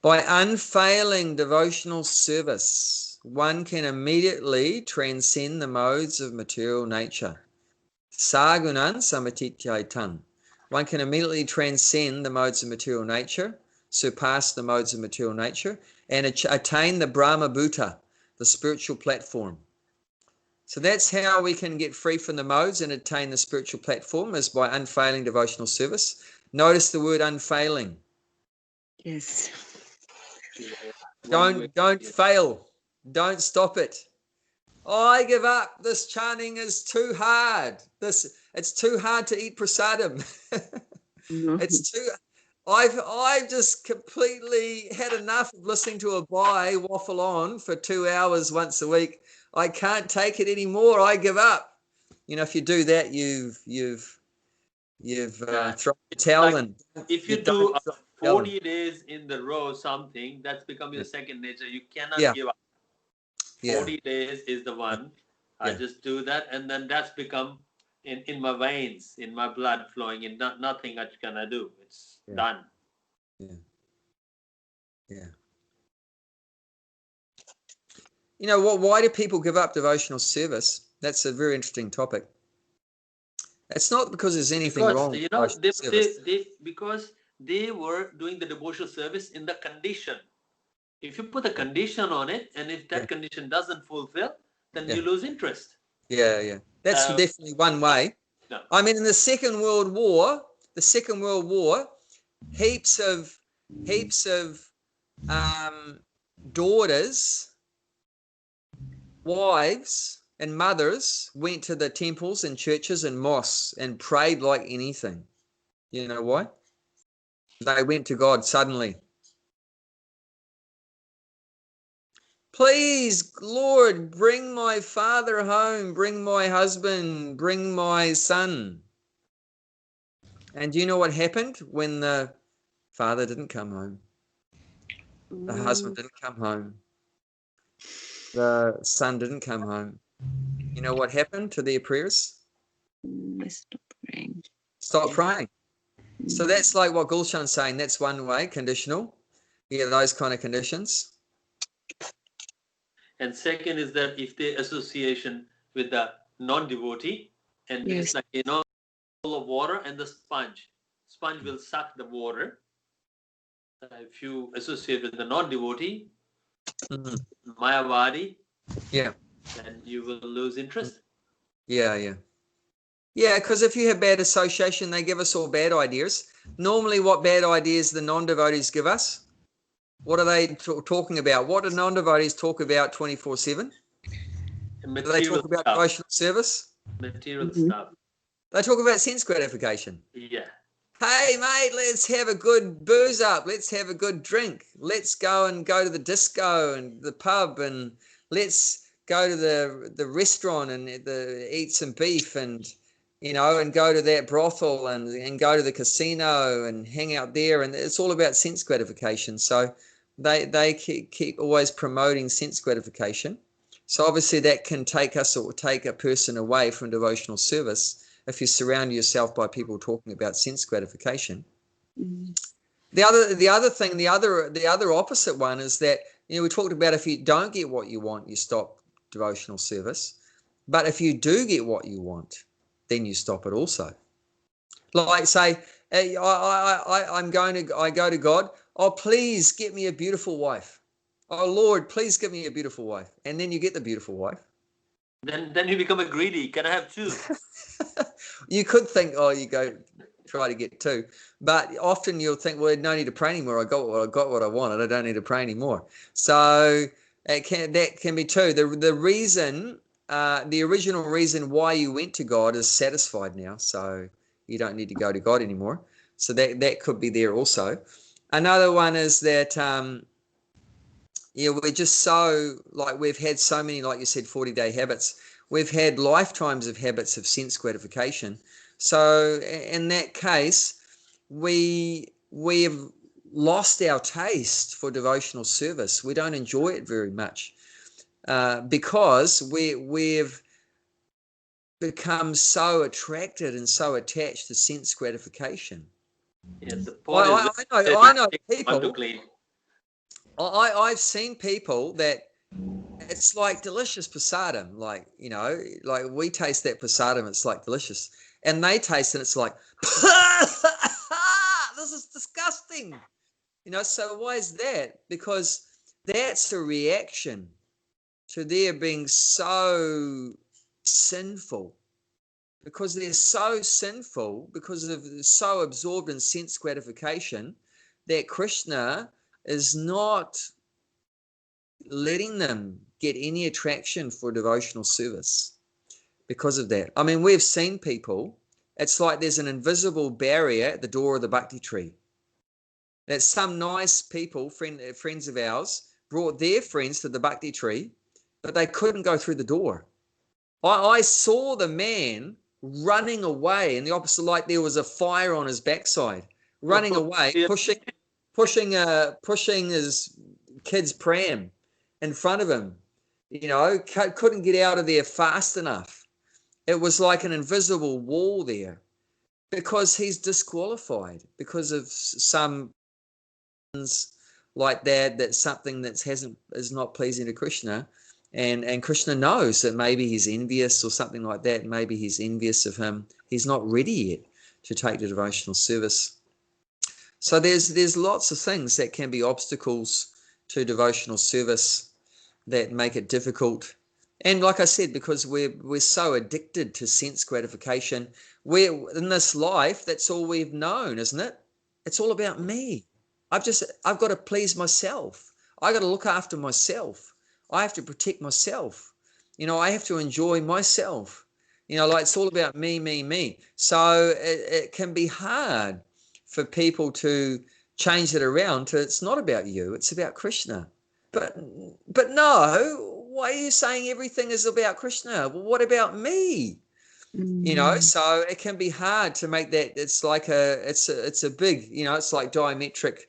Speaker 2: By unfailing devotional service, one can immediately transcend the modes of material nature. Sagunan samatityaitan. One can immediately transcend the modes of material nature, surpass the modes of material nature, and attain the Brahma Bhuta, the spiritual platform. So that's how we can get free from the modes and attain the spiritual platform, is by unfailing devotional service. Notice the word unfailing.
Speaker 4: Yes.
Speaker 2: Don't fail. Don't stop it. Oh, I give up. This chanting is too hard. It's too hard to eat prasadam. It's too... I've just completely had enough of listening to a Bhai waffle on for 2 hours once a week. I can't take it anymore. I give up. If you do that, you've You've thrown the towel
Speaker 1: Like,
Speaker 2: in.
Speaker 1: if you
Speaker 2: You
Speaker 1: do
Speaker 2: don't throw the towel in.
Speaker 1: 40 days in the row something, that's become your second nature. You cannot
Speaker 2: Yeah.
Speaker 1: give up.
Speaker 2: Yeah.
Speaker 1: 40 days is the one. I
Speaker 2: Yeah.
Speaker 1: just do that, and then that's become in my veins, in my blood flowing, and nothing much can I do. It's
Speaker 2: Yeah.
Speaker 1: done.
Speaker 2: Yeah. Yeah. You know what? Why do people give up devotional service? That's a very interesting topic. It's not because there's anything
Speaker 1: Because
Speaker 2: wrong with
Speaker 1: you know
Speaker 2: devotional service.
Speaker 1: because they were doing the devotional service in the condition. If you put a condition on it, and if that
Speaker 2: Yeah.
Speaker 1: condition doesn't fulfill, then
Speaker 2: Yeah.
Speaker 1: you lose interest.
Speaker 2: Yeah, yeah. That's definitely one way.
Speaker 1: No.
Speaker 2: I mean, in the Second World War, heaps of daughters, wives, and mothers went to the temples and churches and mosques and prayed like anything. You know why? They went to God suddenly. Please, Lord, bring my father home, bring my husband, bring my son. And do you know what happened when the father didn't come home? The husband didn't come home. The son didn't come home. You know what happened to their prayers?
Speaker 4: Stop praying.
Speaker 2: Stop praying. So that's like what Gulshan's saying. That's one way, conditional. Yeah, those kind of conditions.
Speaker 1: And second is that if the association with the non-devotee, and
Speaker 4: Yes.
Speaker 1: it's like, you know, full of water and the sponge will suck the water. If you associate with the non-devotee, Mayavadi,
Speaker 2: Yeah.
Speaker 1: then you will lose interest.
Speaker 2: Yeah, yeah. Yeah, because if you have bad association, they give us all bad ideas. Normally, what bad ideas the non-devotees give us? What are they talking about? What do non-devotees talk about 24/7? Do they talk about devotional service?
Speaker 1: Material stuff.
Speaker 2: They talk about sense gratification.
Speaker 1: Yeah.
Speaker 2: Hey, mate, let's have a good booze up. Let's have a good drink. Let's go to the disco and the pub, and let's go to the restaurant and eat some beef, and and go to that brothel and go to the casino and hang out there. And it's all about sense gratification. So they keep always promoting sense gratification. So obviously that can take a person away from devotional service if you surround yourself by people talking about sense gratification. The other opposite one is that, we talked about if you don't get what you want, you stop devotional service. But if you do get what you want, then you stop it also. Like say, hey, I go to God, oh, please get me a beautiful wife. Oh, Lord, please give me a beautiful wife. And then you get the beautiful wife.
Speaker 1: Then you become a greedy. Can I have two?
Speaker 2: You could think, oh, you go try to get two. But often you'll think, well, no need to pray anymore. I got what I wanted. I don't need to pray anymore. So that can be true. The reason, the original reason why you went to God is satisfied now. So you don't need to go to God anymore. So that could be there also. Another one is that, we're just so, like, we've had so many, like you said, 40-day habits. We've had lifetimes of habits of sense gratification. So in that case, we have lost our taste for devotional service. We don't enjoy it very much because we've become so attracted and so attached to sense gratification.
Speaker 1: Yeah, the point
Speaker 2: I know people.
Speaker 1: clean.
Speaker 2: I've seen people that it's like delicious prasadam, like we taste that prasadam, it's like delicious, and they taste it, it's like this is disgusting, So why is that? Because that's a reaction to their being so sinful, because they're so sinful, because they're so absorbed in sense gratification that Krishna is not letting them get any attraction for devotional service because of that. I mean, we've seen people, it's like there's an invisible barrier at the door of the bhakti tree. That some nice people, friends of ours, brought their friends to the bhakti tree, but they couldn't go through the door. I saw the man running away, and the opposite, like there was a fire on his backside, running away, pushing his kid's pram in front of him. You know, couldn't get out of there fast enough. It was like an invisible wall there, because he's disqualified because of some like that's something that is not pleasing to Krishna, and Krishna knows that maybe he's envious or something like that. Maybe he's envious of him. He's not ready yet to take the devotional service. So there's lots of things that can be obstacles to devotional service that make it difficult. And like I said, because we're so addicted to sense gratification, we're in this life, that's all we've known, isn't it? It's all about me. I've got to please myself. I got to look after myself. I have to protect myself. You know, I have to enjoy myself. You know, like it's all about me, me, me. So it can be hard for people to change it around to it's not about you, it's about Krishna. But no, why are you saying everything is about Krishna? Well, what about me? You know, so it can be hard to make that. It's like it's a big, you know, it's like diametric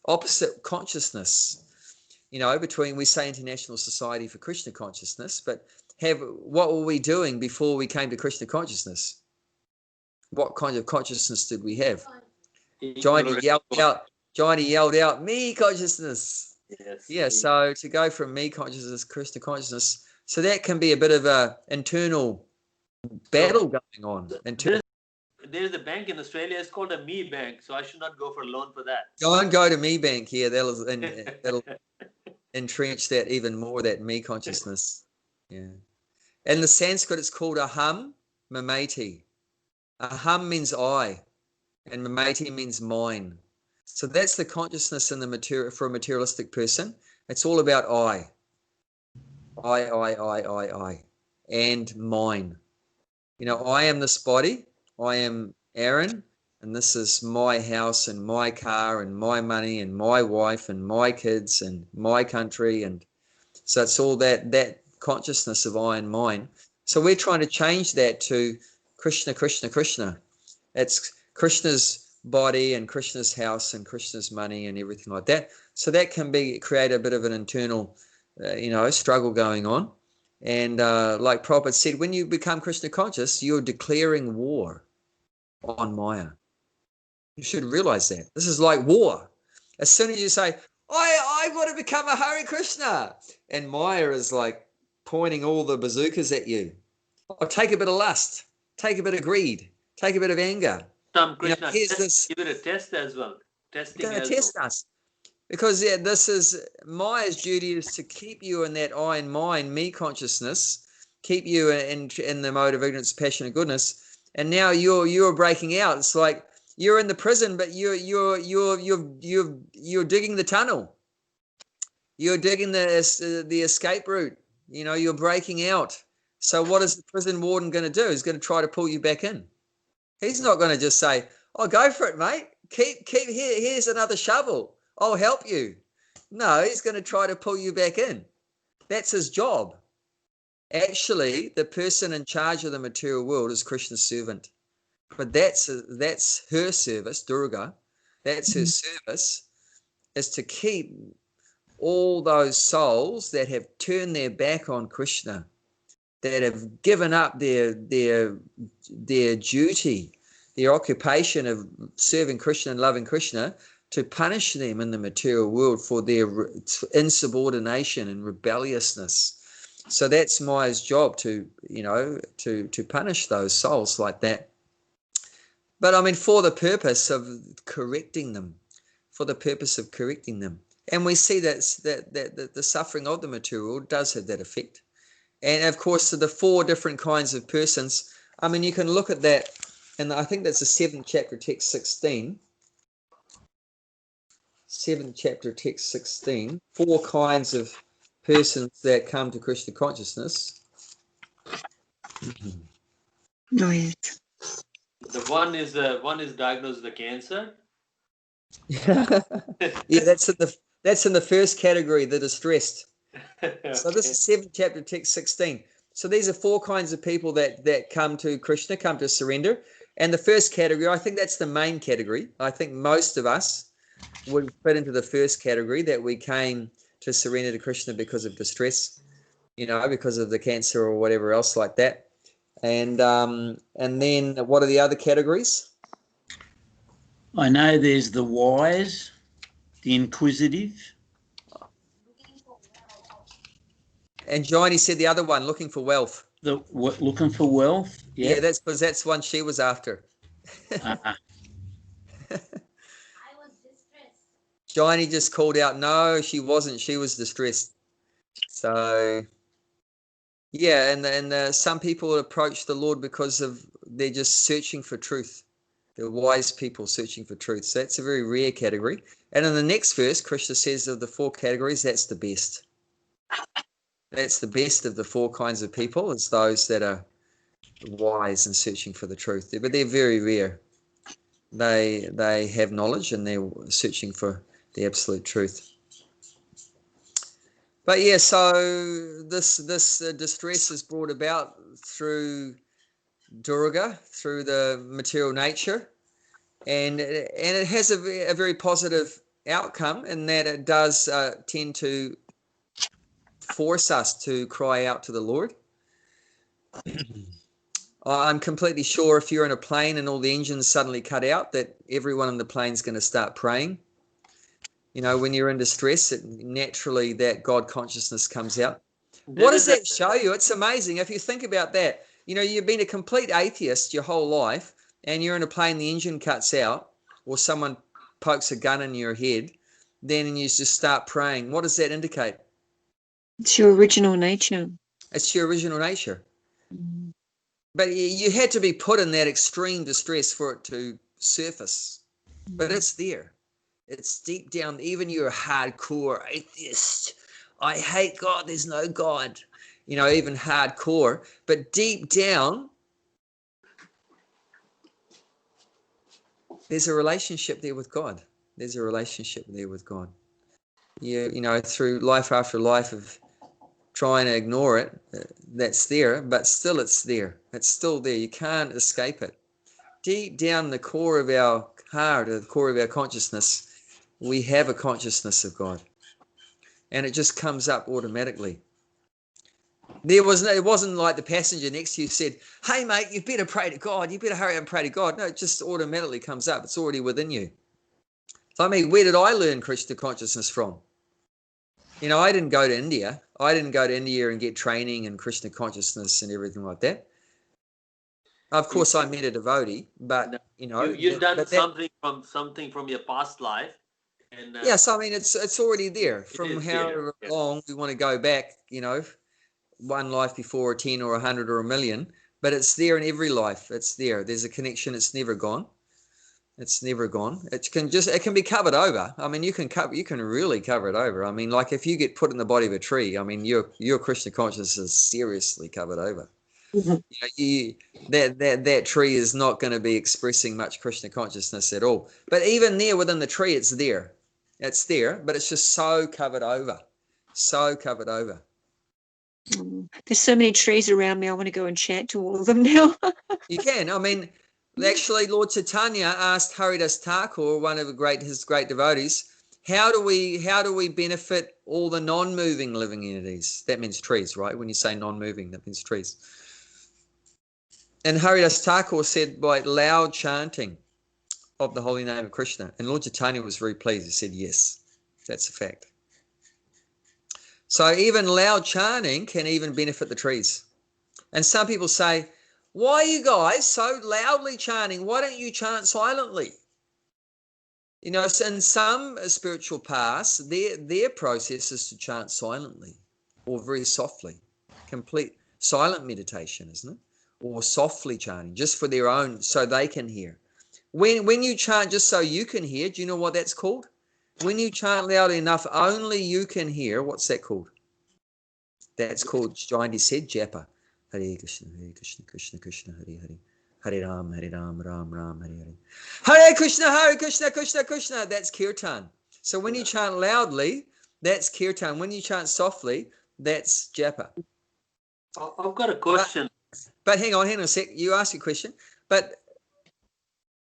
Speaker 2: opposite consciousness, you know, between, we say International Society for Krishna Consciousness, but what were we doing before we came to Krishna consciousness? What kind of consciousness did we have? Johnny yelled out, me consciousness.
Speaker 1: Yes.
Speaker 2: Yeah, so to go from me consciousness, Krishna consciousness, so that can be a bit of a internal battle going on.
Speaker 1: There's a bank in Australia, it's called a Me Bank, so I should not go for a loan for that.
Speaker 2: Don't go to Me Bank here. That'll entrench that even more, that me consciousness. Yeah. In the Sanskrit, it's called aham mameti. Aham means I, and mameti means mine. So that's the consciousness in the material for a materialistic person. It's all about I, and mine. You know, I am this body. I am Aaron, and this is my house and my car and my money and my wife and my kids and my country. And so it's all that consciousness of I and mine. So we're trying to change that to Krishna, Krishna, Krishna. It's Krishna's body and Krishna's house and Krishna's money and everything like that. So that can create a bit of an internal, struggle going on. And like Prabhupada said, when you become Krishna conscious, you're declaring war on Maya. You should realize that. This is like war. As soon as you say, I want to become a Hare Krishna, and Maya is like pointing all the bazookas at you. Oh, take a bit of lust, take a bit of greed, take a bit of anger.
Speaker 1: Krishna, give it a test as well.
Speaker 2: Test us. Because this is Maya's duty, is to keep you in that I and mine, me consciousness, keep you in the mode of ignorance, passion, and goodness. And now you're breaking out. It's like you're in the prison, but you're digging the tunnel. You're digging the escape route. You know, you're breaking out. So what is the prison warden going to do? He's going to try to pull you back in. He's not going to just say, "Oh, go for it, mate. Keep here. Here's another shovel. I'll help you." No, he's going to try to pull you back in. That's his job. Actually, the person in charge of the material world is Krishna's servant. But that's her service, Durga. That's her service, is to keep all those souls that have turned their back on Krishna, that have given up their duty, their occupation of serving Krishna and loving Krishna, to punish them in the material world for their insubordination and rebelliousness. So that's Maya's job, to punish those souls like that. But I mean, for the purpose of correcting them, And we see that the suffering of the material world does have that effect. And of course, the 4 different kinds of persons, I mean, you can look at that, and I think that's the 7th chapter, text 16. 7th chapter, text 16. 4 kinds of persons that come to Krishna consciousness.
Speaker 4: Oh, yes.
Speaker 1: The one is diagnosed with cancer.
Speaker 2: Yeah, that's in the first category, the distressed. So this is 7th chapter, text 16. So these are 4 kinds of people that come to Krishna, come to surrender. And the first category, I think that's the main category. I think most of us would fit into the first category, that we came to surrender to Krishna because of distress, because of the cancer or whatever else like that. And then what are the other categories?
Speaker 3: I know there's the wise, the inquisitive.
Speaker 2: And Johnny said the other one, looking for wealth.
Speaker 3: Looking for wealth.
Speaker 2: Yeah, that's because that's one she was after.
Speaker 3: Uh-uh.
Speaker 5: I was distressed.
Speaker 2: Johnny just called out, no, she wasn't. She was distressed. So, yeah, and some people approach the Lord because they're just searching for truth. They're wise people searching for truth. So that's a very rare category. And in the next verse, Krishna says of the 4 categories, that's the best. That's the best of the 4 kinds of people, is those that are wise and searching for the truth. But they're very rare. They have knowledge and they're searching for the absolute truth. But yeah, so this distress is brought about through Durga, through the material nature, and it has a very positive outcome in that it does tend to force us to cry out to the Lord. I'm completely sure if you're in a plane and all the engines suddenly cut out, that everyone in the plane's going to start praying. When you're in distress, naturally that God consciousness comes out. What does that show you? It's amazing. If you think about that, you've been a complete atheist your whole life, and you're in a plane, the engine cuts out, or someone pokes a gun in your head, then you just start praying. What does that indicate?
Speaker 4: It's your original nature.
Speaker 2: It's your original nature.
Speaker 4: Mm.
Speaker 2: But you had to be put in that extreme distress for it to surface. But it's there. It's deep down. Even you're a hardcore atheist. I hate God. There's no God. Even hardcore. But deep down, there's a relationship there with God. There's a relationship there with God. Through life after life of trying to ignore it, that's there, but still it's there. It's still there. You can't escape it. Deep down in the core of our heart, or the core of our consciousness, we have a consciousness of God. And it just comes up automatically. It wasn't like the passenger next to you said, hey mate, you better pray to God. You better hurry up and pray to God. No, it just automatically comes up. It's already within you. So, where did I learn Krishna consciousness from? I didn't go to India. I didn't go to India and get training in Krishna consciousness and everything like that. Of course, I met a devotee, but
Speaker 1: you've done something from your past life, and
Speaker 2: yes, it's already there from however long we want to go back. One life before, or 10 or 100 or 1,000,000, but it's there in every life. It's there. There's a connection. It's never gone. It's never gone. It can be covered over. You can really cover it over. Like if you get put in the body of a tree, your Krishna consciousness is seriously covered over. That tree is not going to be expressing much Krishna consciousness at all. But even there within the tree, it's there. It's there, but it's just so covered over. So covered over.
Speaker 4: There's so many trees around me. I want to go and chant to all of them now.
Speaker 2: You can. Actually, Lord Chaitanya asked Haridas Thakur, one of his great devotees, how do we benefit all the non-moving living entities? That means trees, right? When you say non-moving, that means trees. And Haridas Thakur said by loud chanting of the holy name of Krishna. And Lord Chaitanya was very pleased. He said, yes, that's a fact. So even loud chanting can even benefit the trees. And some people say, why are you guys so loudly chanting? Why don't you chant silently? In some spiritual paths, their process is to chant silently or very softly. Complete silent meditation, isn't it? Or softly chanting, just for their own, so they can hear. When you chant just so you can hear, do you know what that's called? When you chant loud enough, only you can hear, what's that called? That's called, Jayanti said, japa. Hare Krishna, Krishna Krishna, Hare Hare. Hare Ram, Ram Ram, Hare Hare. Hare Krishna, Krishna Krishna. That's kirtan. So when you chant loudly, that's kirtan. When you chant softly, that's japa.
Speaker 1: I've got a question.
Speaker 2: But hang on a sec. You asked a question. But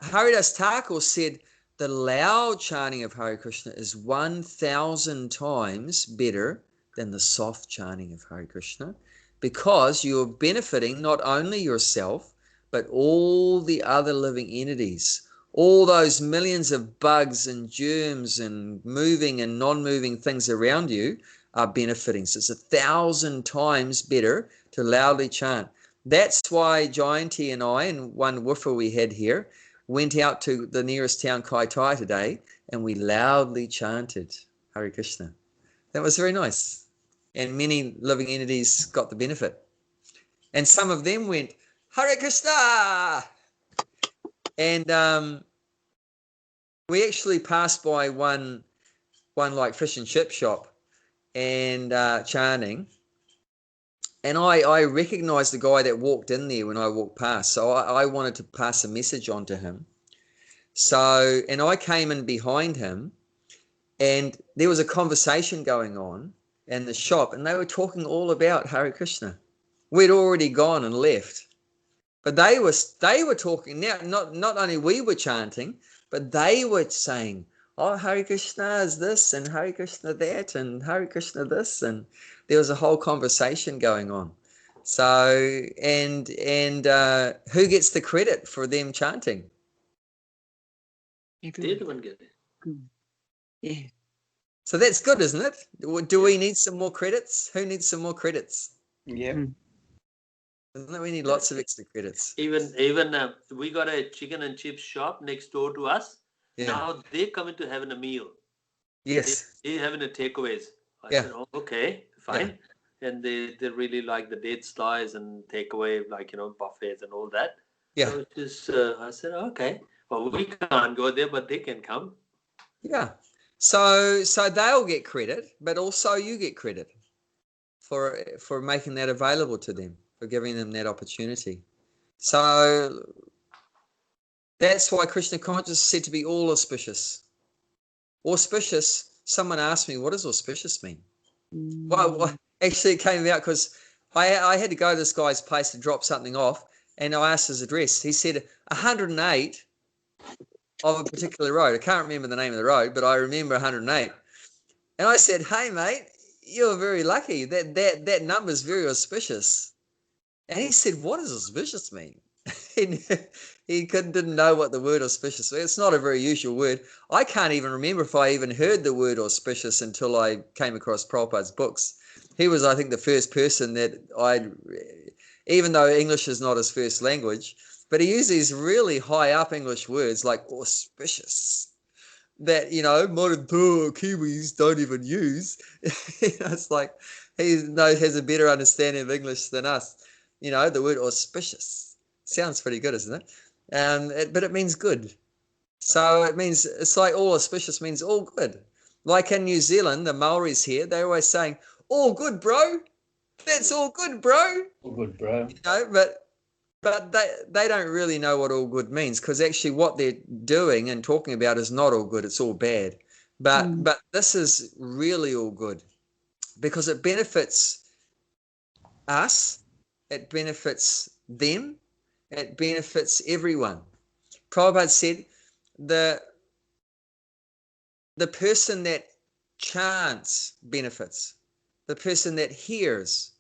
Speaker 2: Haridas Thakur said the loud chanting of Hare Krishna is 1,000 times better than the soft chanting of Hare Krishna, because you're benefiting not only yourself, but all the other living entities. All those millions of bugs and germs and moving and non-moving things around you are benefiting. So it's 1,000 times better to loudly chant. That's why Jayanti and I, and one woofer we had here, went out to the nearest town, Kaitai, today, and we loudly chanted Hare Krishna. That was very nice. And many living entities got the benefit. And some of them went, Hare Krishna! And we actually passed by one like fish and chip shop and chanting. And I recognized the guy that walked in there when I walked past. So I wanted to pass a message on to him. So, and I came in behind him, and there was a conversation going on in the shop, and they were talking all about Hare Krishna. We'd already gone and left. But they were talking now, not only we were chanting, but they were saying, oh, Hare Krishna is this, and Hare Krishna that, and Hare Krishna this, and there was a whole conversation going on. So, and who gets the credit for them chanting?
Speaker 1: Everyone get it.
Speaker 4: Yeah.
Speaker 2: So that's good, isn't it? Do we need some more credits? Who needs some more credits?
Speaker 3: Yeah.
Speaker 2: Isn't it? We need lots of extra credits.
Speaker 1: Even we got a chicken and chip shop next door to us.
Speaker 2: Yeah.
Speaker 1: Now they come into having a meal.
Speaker 2: Yes.
Speaker 1: They're having a takeaways. I
Speaker 2: Yeah.
Speaker 1: said, oh, okay, fine. Yeah. And they really like the date slice and takeaway, like, buffets and all that.
Speaker 2: Yeah.
Speaker 1: So just, I said, okay, well, we can't go there, but they can come.
Speaker 2: Yeah. So they'll get credit, but also you get credit for making that available to them, for giving them that opportunity. So that's why Krishna consciousness is said to be all auspicious. Auspicious, someone asked me, what does auspicious mean? Well, actually it came out because I had to go to this guy's place to drop something off, and I asked his address. He said 108 of a particular road. I can't remember the name of the road, but I remember 108. And I said, hey, mate, you're very lucky. That number is very auspicious. And he said, what does auspicious mean? He didn't know what the word auspicious was. It's not a very usual word. I can't even remember if I even heard the word auspicious until I came across Prabhupada's books. He was, I think, the first person that even though English is not his first language, but he used these really high up English words like auspicious that, modern Kiwis don't even use. It's like he has a better understanding of English than us. The word auspicious sounds pretty good, isn't it? But it means good. So it means, it's like all auspicious means all good. Like in New Zealand, the Maoris here, they're always saying, all good, bro. That's all good, bro.
Speaker 3: All good, bro.
Speaker 2: But they don't really know what all good means, because actually what they're doing and talking about is not all good, it's all bad. But this is really all good, because it benefits us, it benefits them, it benefits everyone. Prabhupada said the person that chants benefits, the person that hears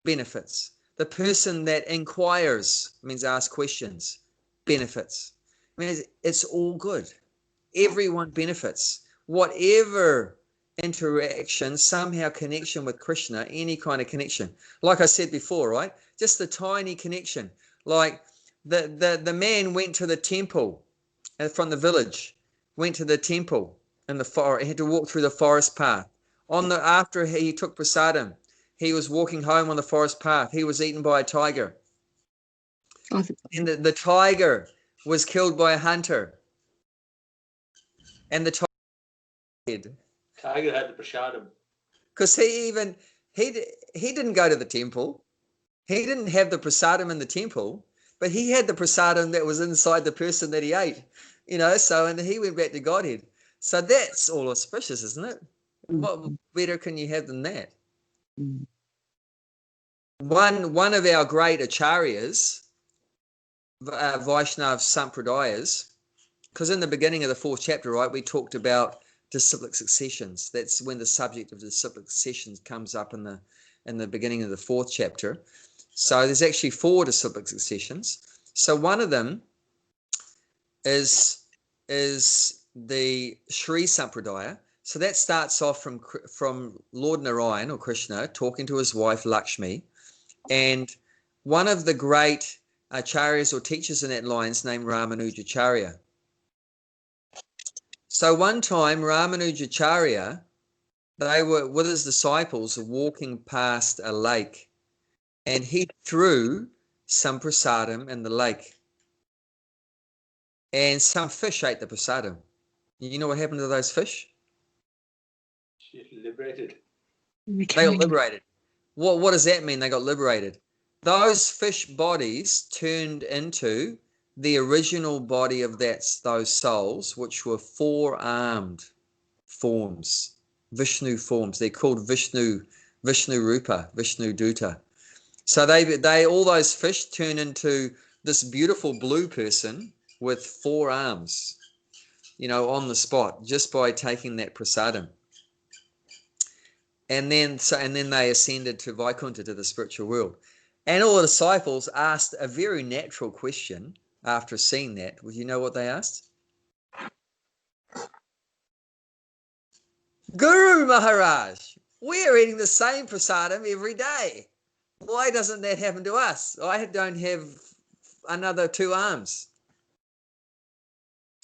Speaker 2: benefits, the person that inquires, means ask questions, benefits. I mean, it's all good. Everyone benefits. Whatever interaction, somehow connection with Krishna, any kind of connection. Like I said before, right? Just the tiny connection. Like the man went to the temple from the village, went to the temple in the forest. He had to walk through the forest path. After he took prasadam, he was walking home on the forest path. He was eaten by a tiger. And the tiger was killed by a hunter. And the
Speaker 1: Tiger had the prasadam.
Speaker 2: Because he didn't go to the temple. He didn't have the prasadam in the temple, but he had the prasadam that was inside the person that he ate. And he went back to Godhead. So that's all auspicious, isn't it? What better can you have than that? one of our great acharyas, Vaishnav Sampradayas, because in the beginning of the 4th chapter, right, we talked about disciplic successions. That's when the subject of disciplic successions comes up in the beginning of the 4th chapter. So there's actually 4 disciplic successions. So one of them is the Sri Sampradaya. So that starts off from Lord Narayan or Krishna talking to his wife Lakshmi, and one of the great acharyas or teachers in that line is named Ramanujacharya. So one time Ramanujacharya, they were with his disciples walking past a lake, and he threw some prasadam in the lake, and some fish ate the prasadam. You know what happened to those fish?
Speaker 1: Liberated.
Speaker 2: They got liberated. What does that mean? They got liberated. Those fish bodies turned into the original body of those souls, which were 4-armed forms, Vishnu forms. They're called Vishnu Rupa, Vishnu Duta. So they all those fish turn into this beautiful blue person with 4 arms, on the spot, just by taking that prasadam. And then they ascended to Vaikuntha, to the spiritual world. And all the disciples asked a very natural question after seeing that. Well, you know what they asked? Guru Maharaj, we're eating the same prasadam every day. Why doesn't that happen to us? I don't have another 2 arms.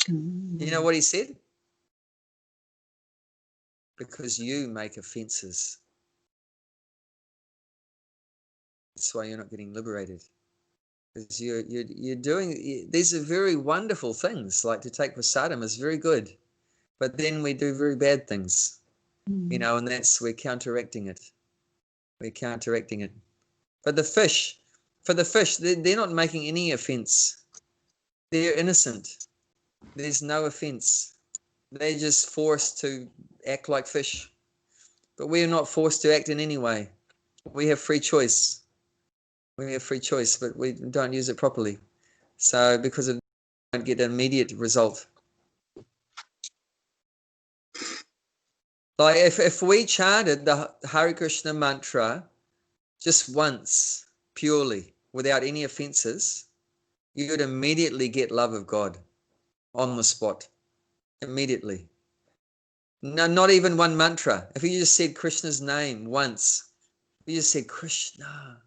Speaker 2: You know what he said? Because you make offenses. That's why you're not getting liberated. Because you're doing, these are very wonderful things. Like to take prasadam is very good, but then we do very bad things, and we're counteracting it. We're counteracting it. But for the fish, they're not making any offense. They're innocent. There's no offense. They're just forced to act like fish. But we are not forced to act in any way. We have free choice. We have free choice, but we don't use it properly. So because of that, we don't get an immediate result. Like if we chanted the Hare Krishna mantra just once, purely, without any offenses, you would immediately get love of God on the spot. Immediately. No, not even one mantra. If you just said Krishna's name once, if you just said Krishna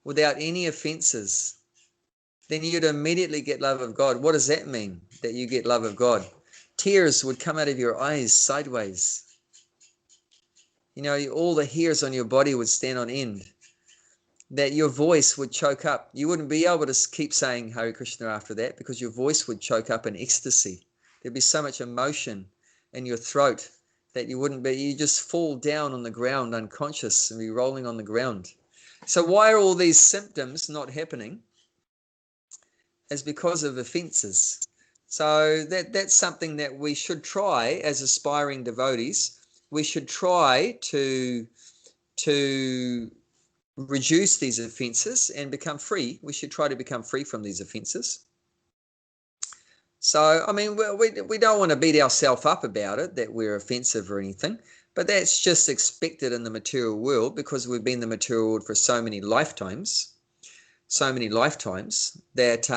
Speaker 2: without any offenses, then you'd immediately get love of God. What does that mean, that you get love of God? Tears would come out of your eyes sideways. All the hairs on your body would stand on end. That your voice would choke up. You wouldn't be able to keep saying Hare Krishna after that because your voice would choke up in ecstasy. There'd be so much emotion in your throat that you just fall down on the ground unconscious and be rolling on the ground. So why are all these symptoms not happening? It's because of offenses. So that's something that we should try as aspiring devotees. We should try to reduce these offenses and become free. We should try to become free from these offenses. So, we don't want to beat ourselves up about it, that we're offensive or anything, but that's just expected in the material world because we've been in the material world for so many lifetimes that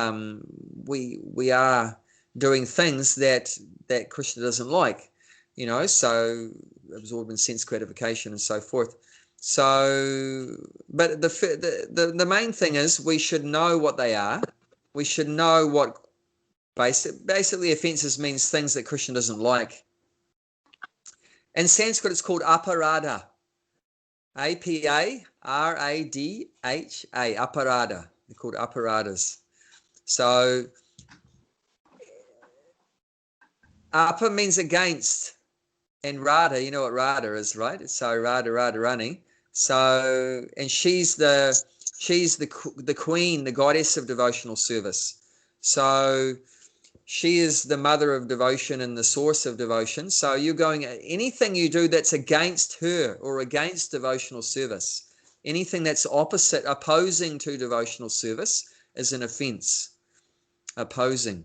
Speaker 2: we are doing things that Krishna doesn't like, so absorbed in sense gratification and so forth. So, but the main thing is we should know what they are. We should know what basically offenses means things that Krishna doesn't like. In Sanskrit, it's called aparada. A-P-A-R-A-D-H-A, aparada. They're called aparadas. So, apa means against, and Radha, you know what Radha is, right? So Radharani. So, and she's the queen, the goddess of devotional service. So she is the mother of devotion and the source of devotion. So you're going, anything you do that's against her or against devotional service, Anything that's opposite, opposing to devotional service is an offense. Opposing.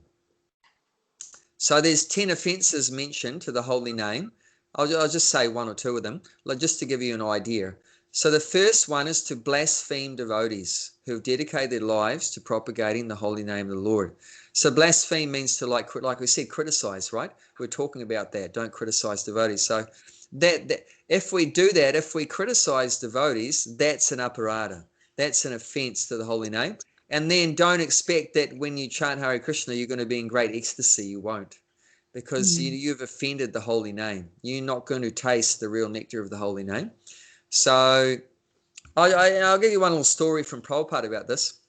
Speaker 2: So there's 10 offenses mentioned to the holy name. I'll just say one or two of them, just to give you an idea. So the first one is to blaspheme devotees who have dedicated their lives to propagating the holy name of the Lord. So blaspheme means to, like we said, criticize, right? We're talking about that. Don't criticize devotees. So that if we do that, if we criticize devotees, that's an aparada. That's an offense to the holy name. And then don't expect that when you chant Hare Krishna, you're going to be in great ecstasy. You won't, because you've offended the holy name. You're not going to taste the real nectar of the holy name. So I'll give you one little story from Prabhupada about this.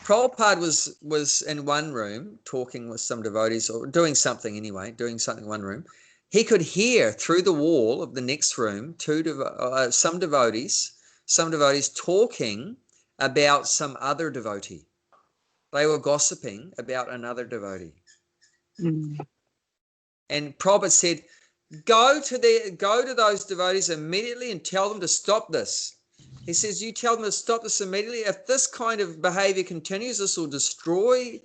Speaker 2: Prabhupada was in one room talking with some devotees, or doing something in one room. He could hear through the wall of the next room some devotees talking about some other devotee. They were gossiping about another devotee. And Prabhupada said, go to those devotees immediately and tell them to stop this. He says, you tell them to stop this immediately. If this kind of behavior continues, this will destroy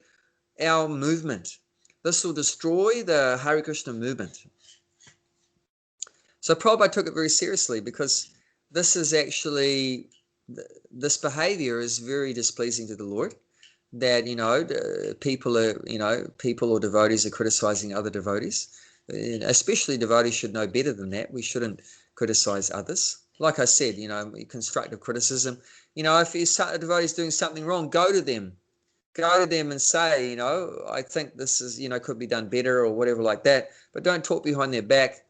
Speaker 2: our movement. This will destroy the Hare Krishna movement. So Prabhupada took it very seriously, because this behavior is very displeasing to the Lord. That, people or devotees are criticizing other devotees. Especially devotees should know better than that. We shouldn't criticize others. Like I said, constructive criticism. If a devotee is doing something wrong, go to them and say, I think this is, could be done better or whatever like that. But don't talk behind their back.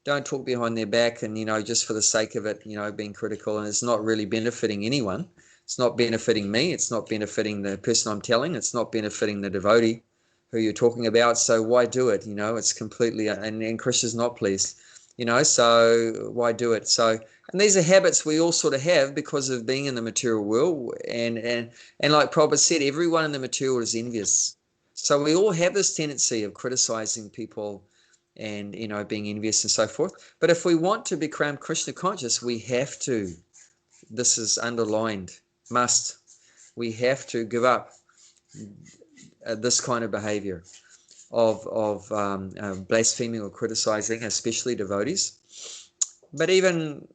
Speaker 2: Don't talk behind their back and, just for the sake of it, being critical, and it's not really benefiting anyone. It's not benefiting me. It's not benefiting the person I'm telling. It's not benefiting the devotee who you're talking about. So why do it? It's completely, and Krishna's not pleased, so why do it? So, and these are habits we all sort of have because of being in the material world. And like Prabhupada said, everyone in the material world is envious. So we all have this tendency of criticizing people and, being envious and so forth. But if we want to become Krishna conscious, we have to, this is underlined, must, we have to give up this kind of behavior of blaspheming or criticizing, especially devotees, but even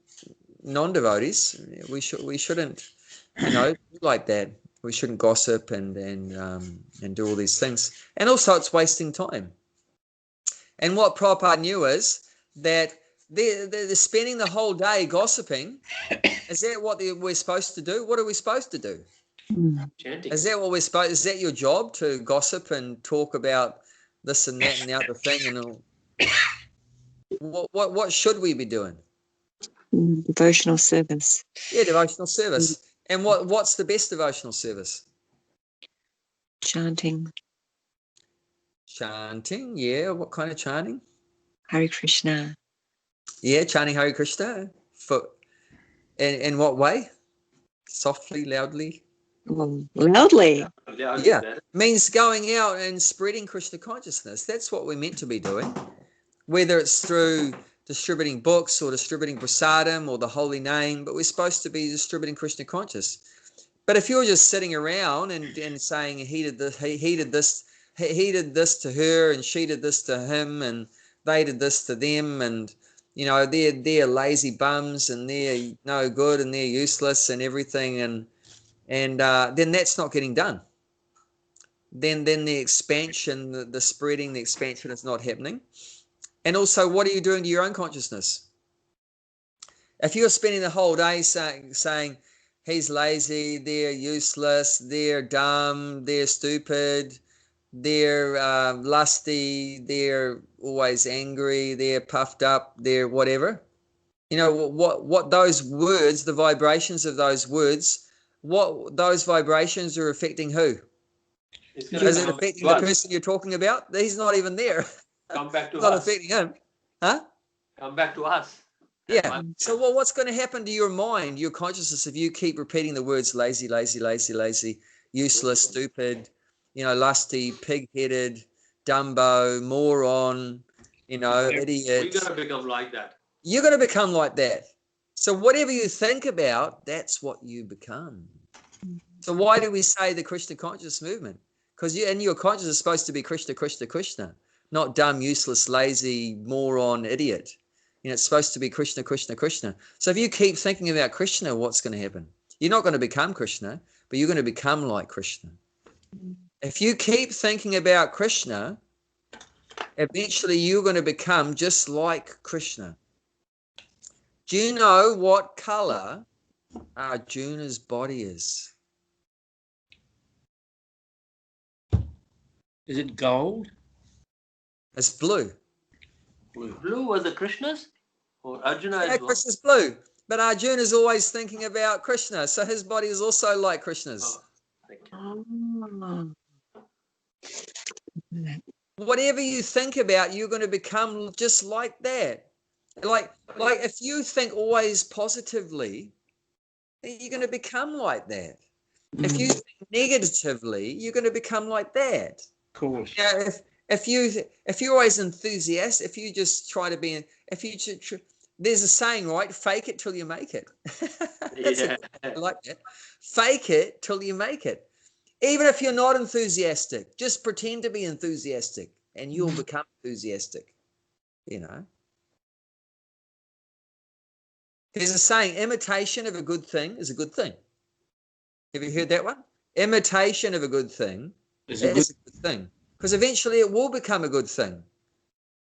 Speaker 2: non-devotees. We shouldn't, do like that. We shouldn't gossip and do all these things. And also, it's wasting time. And what Prabhupada knew is that they're spending the whole day gossiping. Is that what we're supposed to do? What are we supposed to do?
Speaker 1: Chanting.
Speaker 2: Is that what we're supposed? Is that your job, to gossip and talk about this and that and the other thing and all? What should we be doing?
Speaker 4: Devotional service.
Speaker 2: Yeah, devotional service. And what's the best devotional service?
Speaker 4: Chanting.
Speaker 2: Chanting, yeah. What kind of chanting?
Speaker 4: Hare Krishna.
Speaker 2: Yeah, chanting Hare Krishna. In what way? Softly, loudly?
Speaker 4: Loudly.
Speaker 2: Yeah, means going out and spreading Krishna consciousness. That's what we're meant to be doing. Whether it's through distributing books or distributing prasadam or the holy name, but we're supposed to be distributing Krishna conscious. But if you're just sitting around and saying he did this to her and she did this to him and they did this to them, and they're lazy bums and they're no good and they're useless and everything, and then that's not getting done. Then the expansion, the spreading, the expansion is not happening. And also, what are you doing to your own consciousness? If you're spending the whole day saying he's lazy, they're useless, they're dumb, they're stupid, they're lusty, they're always angry, they're puffed up, they're whatever. What those words, the vibrations of those words, what those vibrations are affecting who? Is it affecting the person you're talking about? He's not even there.
Speaker 1: Come back to
Speaker 2: It's
Speaker 1: us.
Speaker 2: not affecting him. Huh?
Speaker 1: Come back to us.
Speaker 2: Yeah. So what's going to happen to your mind, your consciousness, if you keep repeating the words lazy, lazy, lazy, lazy, useless, stupid, lusty, pig-headed, dumbo, moron, idiot.
Speaker 1: We're going to become like that.
Speaker 2: You're going to become like that. So whatever you think about, that's what you become. So why do we say the Krishna conscious movement? Because your conscious is supposed to be Krishna, Krishna, Krishna, not dumb, useless, lazy, moron, idiot. It's supposed to be Krishna, Krishna, Krishna. So if you keep thinking about Krishna, what's going to happen? You're not going to become Krishna, but you're going to become like Krishna. If you keep thinking about Krishna, eventually you're going to become just like Krishna. Do you know what color Arjuna's body is?
Speaker 3: Is it gold?
Speaker 2: It's blue.
Speaker 1: Blue was the Krishna's? Or Arjuna
Speaker 2: Yeah,
Speaker 1: is what?
Speaker 2: Krishna's blue. But Arjuna is always thinking about Krishna. So his body is also like Krishna's.
Speaker 1: Oh, thank you.
Speaker 2: Whatever you think about, you're going to become just like that. Like if you think always positively, you're going to become like that. If you think negatively, you're going to become like that.
Speaker 3: Of course.
Speaker 2: Yeah. If you're always enthusiastic, if you just try to be, there's a saying, right? Fake it till you make it.
Speaker 1: Yeah.
Speaker 2: I like that. Fake it till you make it. Even if you're not enthusiastic, just pretend to be enthusiastic, and you'll become enthusiastic. There's a saying: imitation of a good thing is a good thing. Have you heard that one? Imitation of a good thing is a good thing, because eventually it will become a good thing.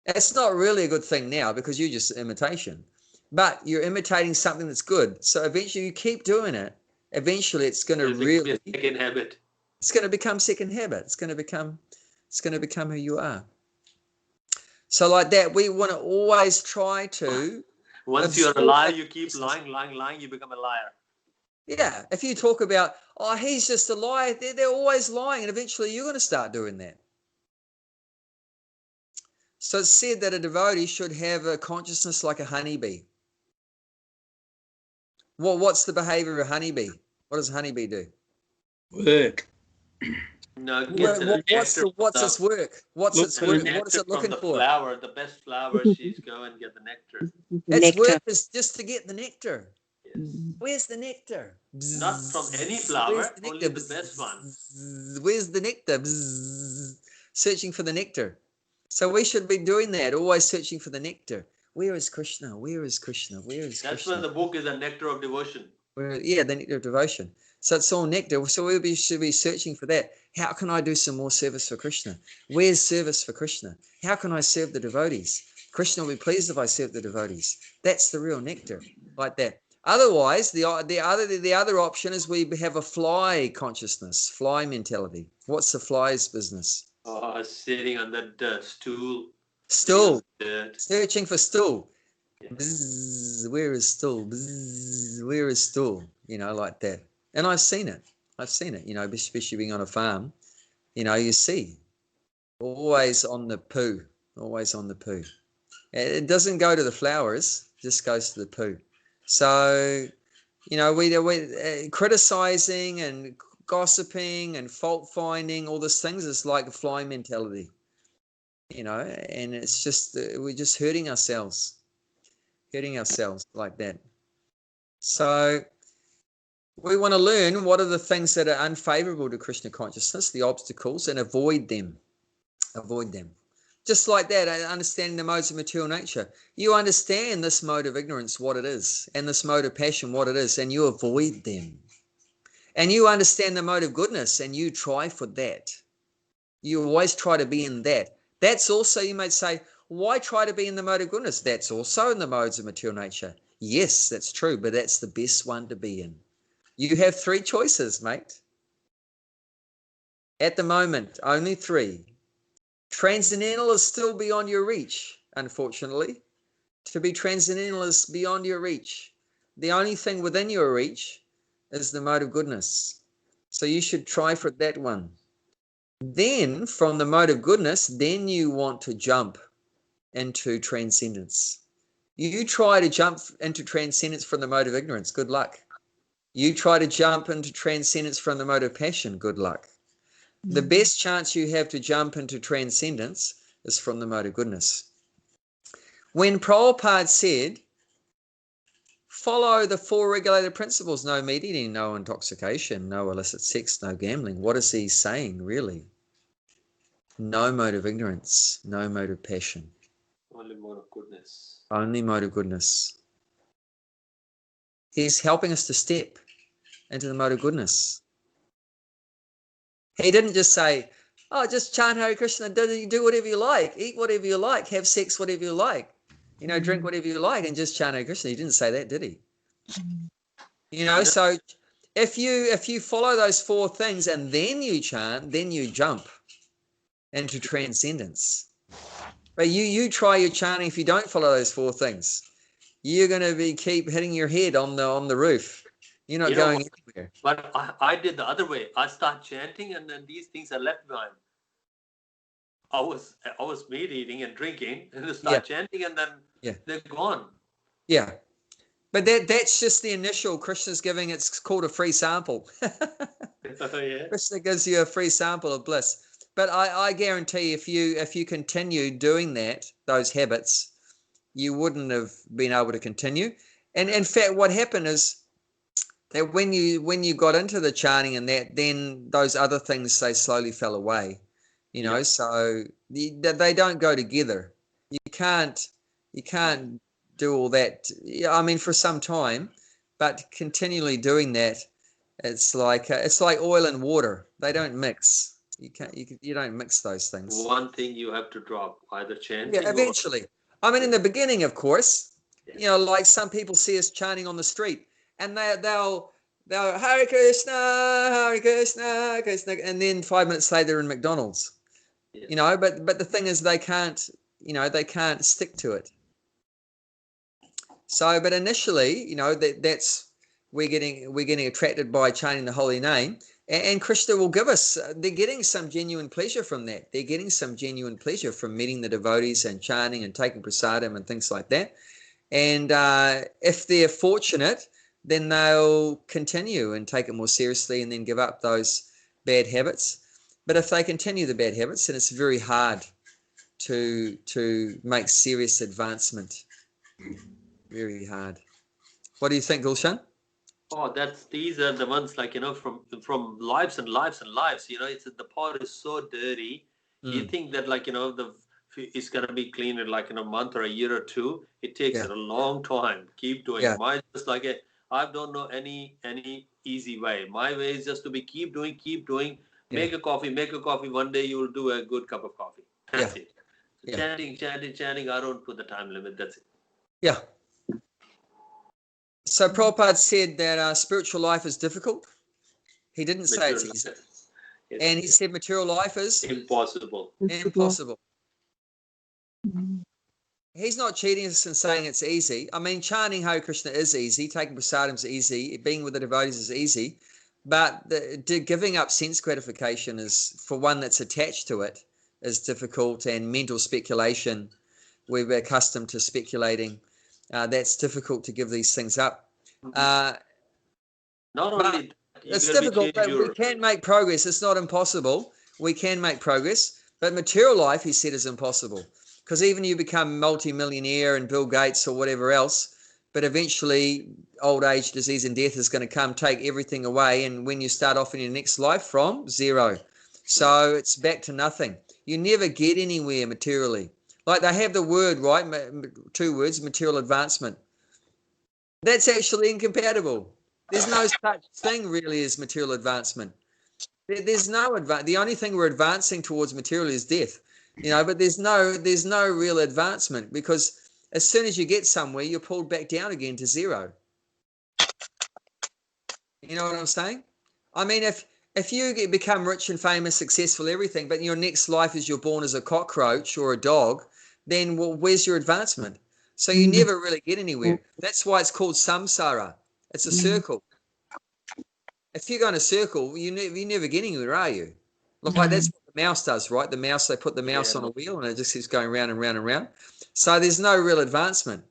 Speaker 2: It's not really a good thing now because you're just imitation, but you're imitating something that's good. So eventually you keep doing it. Eventually it's going to really
Speaker 1: be a second habit.
Speaker 2: It's going to become second habit. It's going to become who you are. So like that, we want to always try to.
Speaker 1: Once you're a liar, you keep lying, you become a liar.
Speaker 2: Yeah. If you talk about, oh, he's just a liar, they're always lying, and eventually you're going to start doing that. So it's said that a devotee should have a consciousness like a honeybee. What's the behavior of a honeybee? What does a honeybee do?
Speaker 3: Work.
Speaker 1: No,
Speaker 2: what's its work? What's its work? What is it looking
Speaker 1: the
Speaker 2: for?
Speaker 1: Flower, the best flower, she's go and get the nectar.
Speaker 2: Its work is just to get the nectar.
Speaker 1: Yes.
Speaker 2: Where's the nectar?
Speaker 1: Not from any flower, only the best one.
Speaker 2: Where's the nectar? Searching for the nectar. So we should be doing that, always searching for the nectar. Where is Krishna? Where is Krishna? Where is Krishna?
Speaker 1: That's why the book is a nectar of devotion.
Speaker 2: The nectar of devotion. So it's all nectar. So we should be searching for that. How can I do some more service for Krishna? Where's service for Krishna? How can I serve the devotees? Krishna will be pleased if I serve the devotees. That's the real nectar, like that. Otherwise, the other option is we have a fly consciousness, fly mentality. What's the fly's business?
Speaker 1: Oh, sitting on that stool.
Speaker 2: Stool. Searching for stool. Yeah. Bzz, where is stool? Bzz, where is stool? Like that. And I've seen it, especially being on a farm, you see always on the poo. It doesn't go to the flowers, it just goes to the poo. So, we criticizing and gossiping and fault finding, all these things is like a fly mentality, and it's just, we're just hurting ourselves like that. So we want to learn what are the things that are unfavorable to Krishna consciousness, the obstacles, and avoid them. Just like that, understanding the modes of material nature. You understand this mode of ignorance, what it is, and this mode of passion, what it is, and you avoid them. And you understand the mode of goodness, and you try for that. You always try to be in that. That's also, you might say, why try to be in the mode of goodness? That's also in the modes of material nature. Yes, that's true, but that's the best one to be in. You have 3 choices, mate. At the moment, only 3. Transcendental is still beyond your reach, unfortunately. To be transcendental is beyond your reach. The only thing within your reach is the mode of goodness. So you should try for that one. Then, from the mode of goodness, then you want to jump into transcendence. You try to jump into transcendence from the mode of ignorance, good luck. You try to jump into transcendence from the mode of passion, good luck. The best chance you have to jump into transcendence is from the mode of goodness. When Prabhupada said, follow the 4 regulated principles: no meat eating, no intoxication, no illicit sex, no gambling. What is he saying, really? No mode of ignorance, no mode of passion.
Speaker 1: Only mode of goodness.
Speaker 2: Only mode of goodness. He's helping us to step into the mode of goodness. He didn't just say, oh, just chant Hare Krishna, do whatever you like, eat whatever you like, have sex whatever you like, drink whatever you like, and just chant Hare Krishna. He didn't say that, did he? So if you follow those 4 things and then you chant, then you jump into transcendence. But you try your chanting if you don't follow those 4 things. You're going to keep hitting your head on the roof. You're not going anywhere.
Speaker 1: But I did the other way. I start chanting, and then these things are left behind. I was meat eating and drinking, and I start chanting, and then they're gone. Yeah.
Speaker 2: But that's just the initial. Krishna's giving, it's called a free sample. Krishna gives you a free sample of bliss. But I guarantee if you continue doing those habits, you wouldn't have been able to continue. And in fact, what happened is that when you got into the chanting and then those other things, they slowly fell away. So they don't go together. You can't do all that. I mean, for some time, but continually doing that, it's like oil and water. They don't mix. You don't mix those things.
Speaker 1: One thing you have to drop, either chanting.
Speaker 2: Yeah, eventually. I mean, in the beginning, of course, like some people see us chanting on the street, and they'll Hare Krishna, Hare Krishna, Krishna, and then 5 minutes later they're in McDonald's. But the thing is, they can't stick to it. So, but initially, that's we're getting attracted by chanting the holy name, and Krishna will give us. They're getting some genuine pleasure from that. They're getting some genuine pleasure from meeting the devotees and chanting and taking prasadam and things like that. And if they're fortunate, then they'll continue and take it more seriously and then give up those bad habits. But if they continue the bad habits, then it's very hard to make serious advancement. Very hard. What do you think, Gulshan?
Speaker 1: Oh, these are the ones from lives and lives and lives. The pot is so dirty. You think that it's gonna be clean in a month or a year or 2. It takes a long time. Keep doing. Mine is I don't know any easy way. My way is just to be keep doing. Make a coffee. One day you will do a good cup of coffee. That's it. Chanting. I don't put the time limit. That's it.
Speaker 2: Yeah. So Prabhupada said that spiritual life is difficult. He didn't say it's easy. Yes. And he said material life is
Speaker 1: impossible.
Speaker 2: He's not cheating us and saying it's easy. I mean, chanting Hare Krishna is easy. Taking prasadam is easy. Being with the devotees is easy. But giving up sense gratification is, for one that's attached to it, is difficult. And mental speculation, we're accustomed to speculating. That's difficult to give these things up.
Speaker 1: Not only
Speaker 2: it's difficult, but we can make progress. It's not impossible. We can make progress. But material life, he said, is impossible. Because even you become multi-millionaire and Bill Gates or whatever else, but eventually old age, disease and death is going to come take everything away. And when you start off in your next life from 0. So it's back to nothing. You never get anywhere materially. Like they have the word, right? 2 words, material advancement. That's actually incompatible. There's no such thing really as material advancement. There's no the only thing we're advancing towards materially is death. But there's no real advancement, because as soon as you get somewhere, you're pulled back down again to 0. You know what I'm saying? I mean, if you become rich and famous, successful, everything, but your next life is you're born as a cockroach or a dog, then where's your advancement? So you never really get anywhere. That's why it's called samsara. It's a circle. If you go in a circle, you never get anywhere, are you? Like that's what the mouse does, right? The mouse, they put the mouse on a wheel and it just keeps going round and round and round. So there's no real advancement.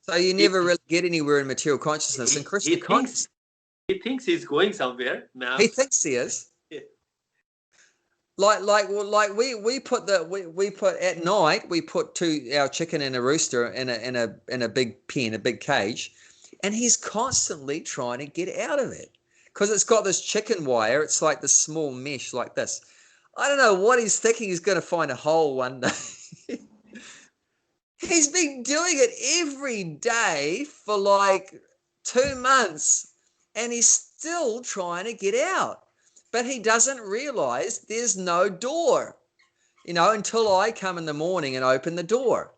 Speaker 2: So you never really get anywhere in material consciousness. And Krishna
Speaker 1: he thinks he's going somewhere now.
Speaker 2: He thinks he is.
Speaker 1: Yeah.
Speaker 2: Like we put at night, we put our chicken and a rooster in a big pen, a big cage, and he's constantly trying to get out of it because it's got this chicken wire. It's like this small mesh like this. I don't know what he's thinking. He's going to find a hole one day. He's been doing it every day for like 2 months, and he's still trying to get out. But he doesn't realize there's no door, until I come in the morning and open the door.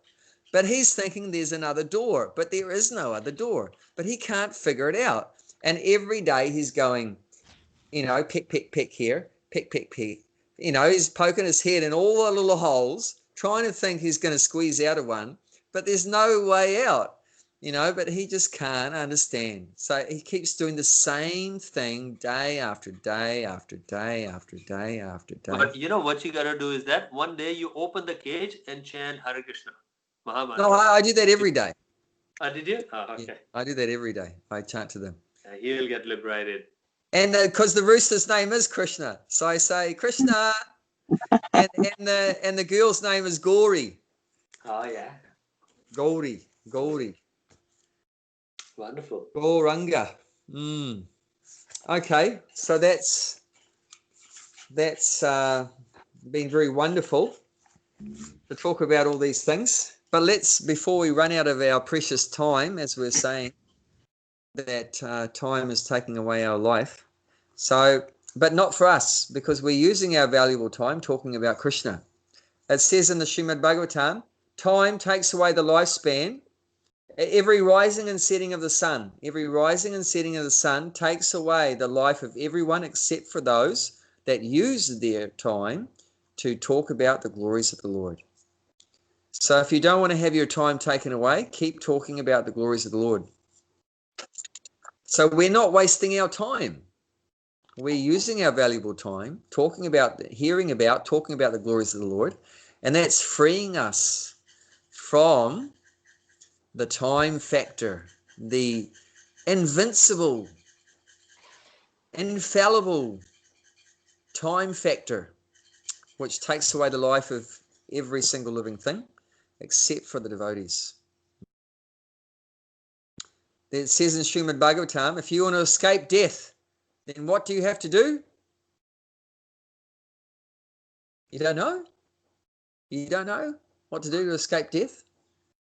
Speaker 2: But he's thinking there's another door, but there is no other door. But he can't figure it out. And every day he's going, pick, pick, pick here, pick, pick, pick. He's poking his head in all the little holes, trying to think he's going to squeeze out of one, but there's no way out. But he just can't understand. So he keeps doing the same thing day after day after day after day after day.
Speaker 1: But what you gotta do is that one day you open the cage and chant Hare Krishna, Mahamantra.
Speaker 2: No, I do that every day.
Speaker 1: Did you? Oh, okay.
Speaker 2: Yeah, I do that every day. I chant to them.
Speaker 1: He will get liberated.
Speaker 2: And because the rooster's name is Krishna, so I say Krishna, and the girl's name is Gauri.
Speaker 1: Oh yeah.
Speaker 2: Gauri.
Speaker 1: Wonderful.
Speaker 2: Gauranga. Okay, so that's been very wonderful to talk about all these things. But before we run out of our precious time, as we're saying, that time is taking away our life. So, but not for us, because we're using our valuable time talking about Krishna. It says in the Srimad Bhagavatam, time takes away the lifespan. Every rising and setting of the sun, takes away the life of everyone except for those that use their time to talk about the glories of the Lord. So if you don't want to have your time taken away, keep talking about the glories of the Lord. So we're not wasting our time. We're using our valuable time talking about the glories of the Lord, and that's freeing us from the time factor, the invincible, infallible time factor, which takes away the life of every single living thing except for the devotees. It says in Srimad Bhagavatam, if you want to escape death, then what do you have to do? You don't know? You don't know what to do to escape death?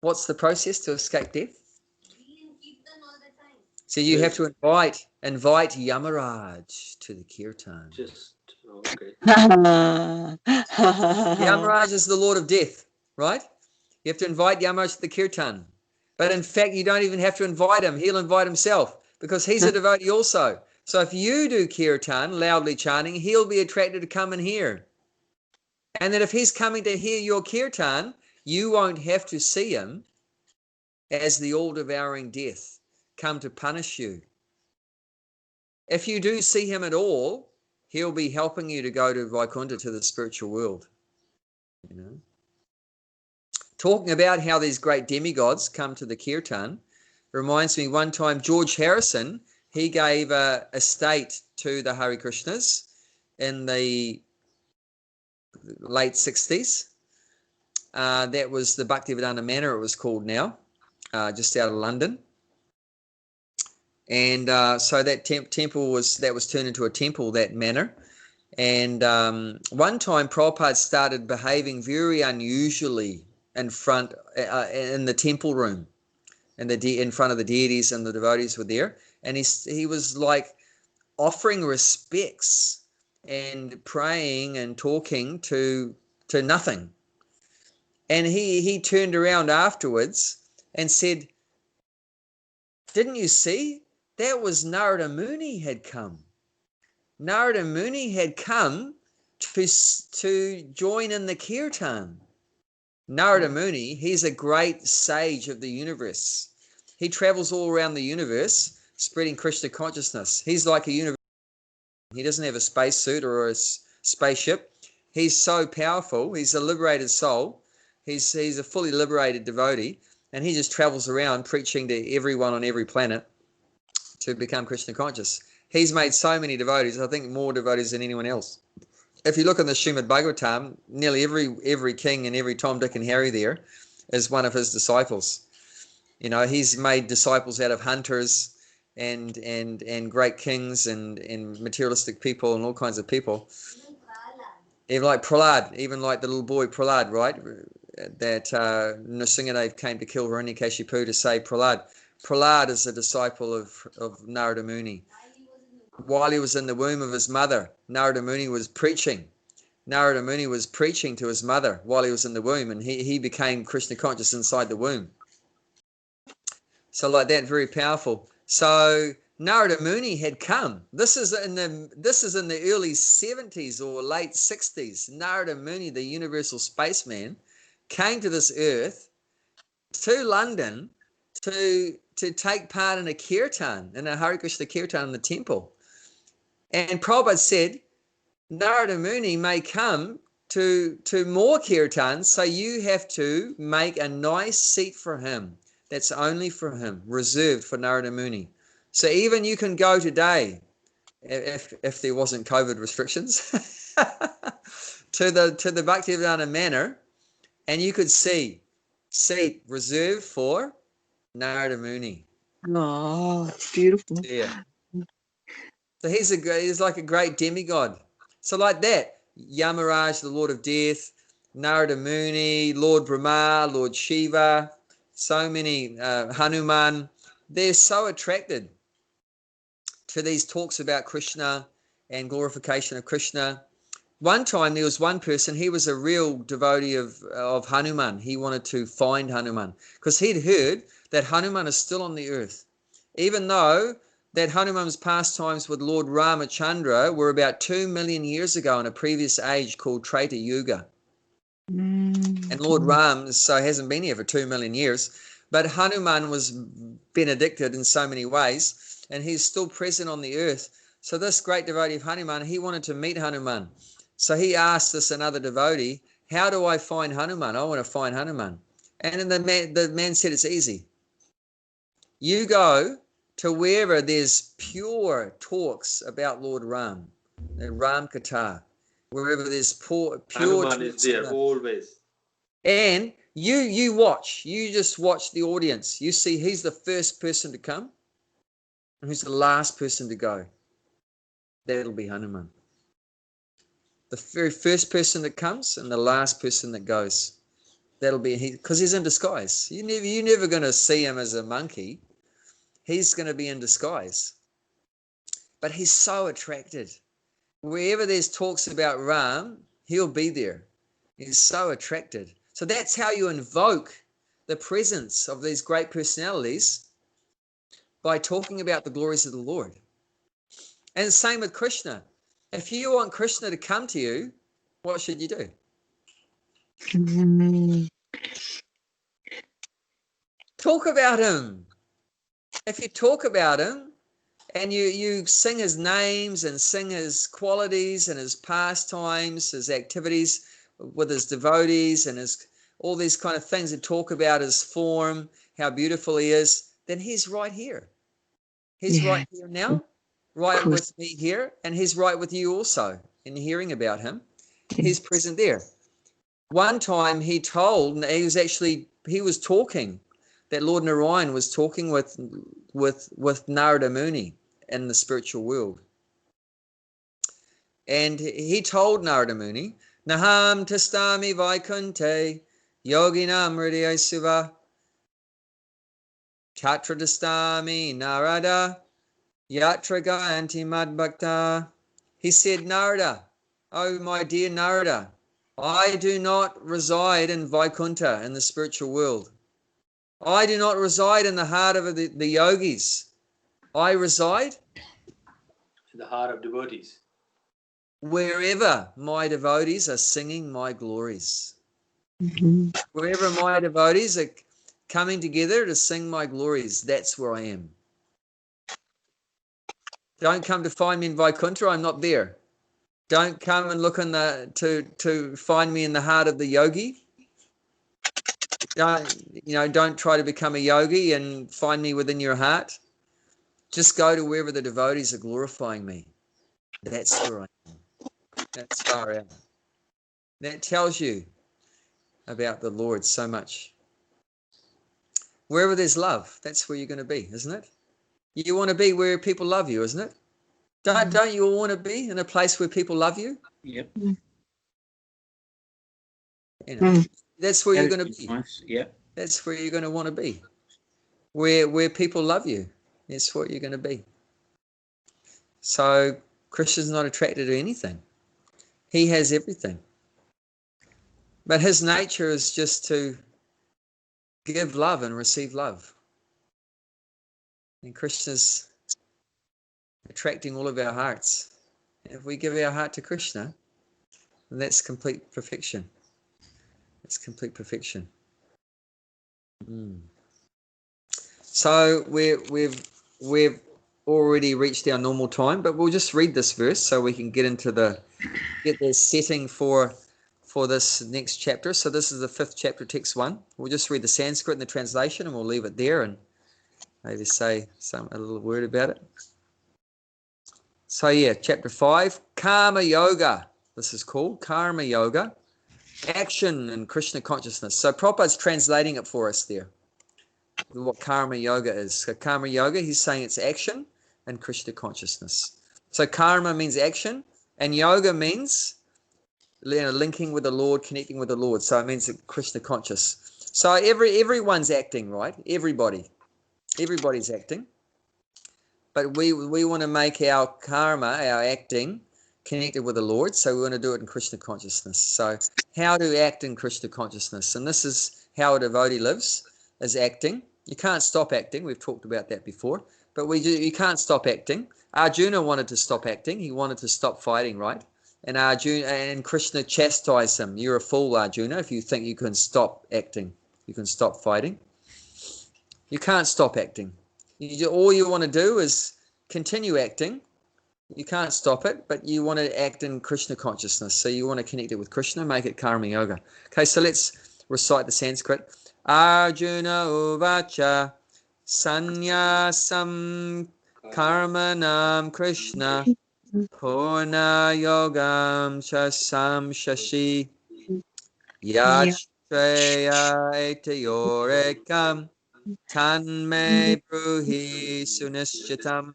Speaker 2: What's the process to escape death? So you have to invite Yamaraj to the kirtan.
Speaker 1: Okay.
Speaker 2: Yamaraj is the Lord of Death, right? You have to invite Yamaraj to the kirtan. But in fact, you don't even have to invite him. He'll invite himself because he's a devotee also. So if you do kirtan, loudly chanting, he'll be attracted to come and hear. And that if he's coming to hear your kirtan, you won't have to see him as the all-devouring death come to punish you. If you do see him at all, he'll be helping you to go to Vaikuntha, to the spiritual world. Talking about how these great demigods come to the kirtan reminds me one time George Harrison, he gave a estate to the Hare Krishnas in the late 60s. That was the Bhaktivedanta Manor, it was called now, just out of London. And so that temple was turned into a temple, that manor. And one time Prabhupada started behaving very unusually in the temple room, in front of the deities, and the devotees were there. And he was like offering respects and praying and talking to nothing. And he turned around afterwards and said, "Didn't you see? That was Narada Muni had come. Narada Muni had come to join in the kirtan." Narada Muni, he's a great sage of the universe. He travels all around the universe spreading Krishna consciousness. He's like a universe. He doesn't have a spacesuit or a spaceship. He's so powerful. He's a liberated soul. He's a fully liberated devotee, and he just travels around preaching to everyone on every planet to become Krishna conscious. He's made so many devotees, I think more devotees than anyone else. if you look in the Srimad Bhagavatam, nearly every king and every Tom, Dick, and Harry there is one of his disciples. You know, he's made disciples out of hunters and great kings and materialistic people and all kinds of people. Even like Prahlad, even like the little boy Prahlad, right? That Nrsingadev came to kill Hiranyakashipu to save Prahlad. Prahlad is a disciple of Narada Muni. While he was in the womb of his mother, Narada Muni was preaching. Narada Muni was preaching to his mother while he was in the womb, and he became Krishna conscious inside the womb. So like that, very powerful. So Narada Muni had come. This is in the early 70s or late 60s. Narada Muni, the universal spaceman, came to this earth, to London, to take part in a kirtan, in a Hare Krishna kirtan in the temple. And Prabhupada said, Narada Muni may come to more kirtans, so you have to make a nice seat for him. That's only for him, reserved for Narada Muni. So even you can go today, if there wasn't COVID restrictions, to the Bhaktivedanta Manor, and you could see seat reserved for Narada Muni.
Speaker 4: Oh, it's beautiful.
Speaker 2: Yeah. So he's like a great demigod. So like that, Yamaraj, the Lord of Death, Narada Muni, Lord Brahma, Lord Shiva, so many, Hanuman, they're so attracted to these talks about Krishna and glorification of Krishna. One time there was one person, he was a real devotee of Hanuman. He wanted to find Hanuman because he'd heard that Hanuman is still on the earth. Even though that Hanuman's pastimes with Lord Ramachandra were about 2 million years ago in a previous age called Treta Yuga. And Lord Ram hasn't been here for 2 million years, but Hanuman was benedicted in so many ways, and he's still present on the earth. So this great devotee of Hanuman, he wanted to meet Hanuman. So he asked this another devotee, how do I find Hanuman? I want to find Hanuman. And then the man said, it's easy. You go to wherever there's pure talks about Lord Ram, the Ram Katha, wherever there's pure
Speaker 1: Hanuman is there always.
Speaker 2: And you watch, you just watch the audience. You see he's the first person to come and who's the last person to go. That'll be Hanuman. The very first person that comes and the last person that goes. That'll be he, because he's in disguise. You're never going to see him as a monkey. He's going to be in disguise. But he's so attracted. Wherever there's talks about Ram, he'll be there. He's so attracted. So that's how you invoke the presence of these great personalities, by talking about the glories of the Lord. And the same with Krishna. If you want Krishna to come to you, what should you do? Talk about him. If you talk about him and you sing his names and sing his qualities and his pastimes, his activities with his devotees and his all these kind of things, that talk about his form, how beautiful he is, then he's right here. He's right here now, right with me here, and he's right with you also in hearing about him. He's present there. One time he was talking, that Lord Narayan was talking with Narada Muni in the spiritual world. And he told Narada Muni, Naham tastami vaikunte yoginam hridaya suva tatra tastami narada yatra gayanti madbhakta. He said, Narada, oh my dear Narada, I do not reside in Vaikuntha, in the spiritual world. I do not reside in the heart of the yogis. I reside
Speaker 1: in the heart of devotees.
Speaker 2: Wherever my devotees are singing my glories. Wherever my devotees are coming together to sing my glories, that's where I am. Don't come to find me in Vaikuntha, I'm not there. Don't come and look to find me in the heart of the yogi. Don't try to become a yogi and find me within your heart. Just go to wherever the devotees are glorifying me. That's where I am. That's far out. That tells you about the Lord so much. Wherever there's love, that's where you're going to be, isn't it? You want to be where people love you, isn't it? Don't you all want to be in a place where people love you?
Speaker 3: Yep.
Speaker 2: You know, that's where you're going to be.
Speaker 3: Nice. Yep.
Speaker 2: That's where you're going to want to be. Where people love you. That's what you're going to be. So Krishna's not attracted to anything. He has everything. But his nature is just to give love and receive love. And Krishna's attracting all of our hearts. If we give our heart to Krishna, then that's complete perfection. It's complete perfection. So we've already reached our normal time, but we'll just read this verse so we can get the setting for this next chapter. So this is the 5th chapter, text 1. We'll just read the Sanskrit and the translation, and we'll leave it there and maybe say a little word about it. So yeah, chapter 5, Karma Yoga. This is called Karma Yoga, action and Krishna consciousness. So Prabhupada's translating it for us there, what Karma Yoga is. So Karma Yoga, he's saying it's action and Krishna consciousness. So karma means action, and yoga means linking with the Lord, connecting with the Lord. So it means Krishna conscious. So everyone's acting, right? Everybody's acting. But we want to make our karma, our acting, connected with the Lord. So we want to do it in Krishna consciousness. So how to act in Krishna consciousness. And this is how a devotee lives, is acting. You can't stop acting. We've talked about that before. But you can't stop acting. Arjuna wanted to stop acting. He wanted to stop fighting, right? And Krishna chastised him. You're a fool, Arjuna, if you think you can stop acting. You can stop fighting. You can't stop acting. All you want to do is continue acting. You can't stop it, but you want to act in Krishna consciousness. So you want to connect it with Krishna, make it karma yoga. Okay, so let's recite the Sanskrit. Arjuna uvacha sanyasam karmanam Krishna purna yogam chasam shashi yashreya etayorekam tanme bruhi sunischitam.